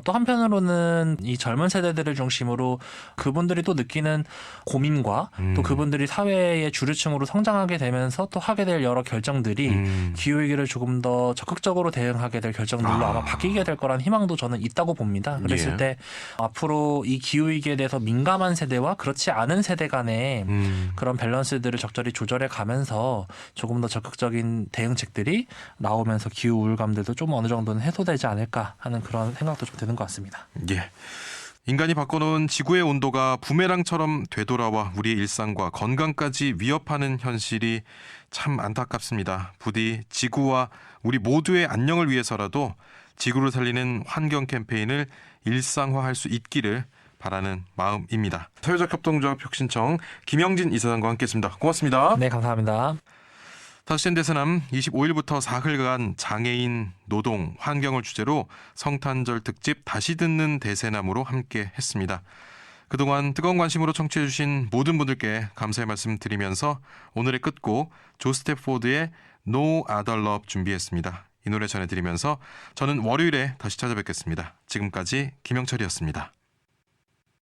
또 한편으로는 이 젊은 세대들을 중심으로 그분들이 또 느끼는 고민과 또 그분들이 사회의 주류층으로 성장하게 되면서 또 하게 될 여러 결정들이 기후위기를 조금 더 적극적으로 대응하게 될 결정들로 아마 바뀌게 될 거라는 희망도 저는 있다고 봅니다. 그랬을 예. 때 앞으로 이 기후위기에 대해서 민감한 세대와 그렇지 않은 세대 간의 그런 밸런스들을 적절히 조절해 가면서 조금 더 적극적인 대응책들이 나오면서 기후 우울감들도 좀 어느 정도는 해소되지 않을까 하는 그런 생각도 좀 드는 것 같습니다. 예. 인간이 바꿔놓은 지구의 온도가 부메랑처럼 되돌아와 우리의 일상과 건강까지 위협하는 현실이 참 안타깝습니다. 부디 지구와 우리 모두의 안녕을 위해서라도 지구를 살리는 환경 캠페인을 일상화할 수 있기를 바라는 마음입니다. 사회적 협동조합 혁신청 김영진 이사장과 함께했습니다. 고맙습니다. 네, 감사합니다. 다섯시엔 대세남 25일부터 사흘간 장애인, 노동, 환경을 주제로 성탄절 특집 다시 듣는 대세남으로 함께했습니다. 그동안 뜨거운 관심으로 청취해 주신 모든 분들께 감사의 말씀 드리면서 오늘의 끝곡 조스텝포드의 No Other Love 준비했습니다. 이 노래 전해드리면서 저는 월요일에 다시 찾아뵙겠습니다. 지금까지 김영철이었습니다.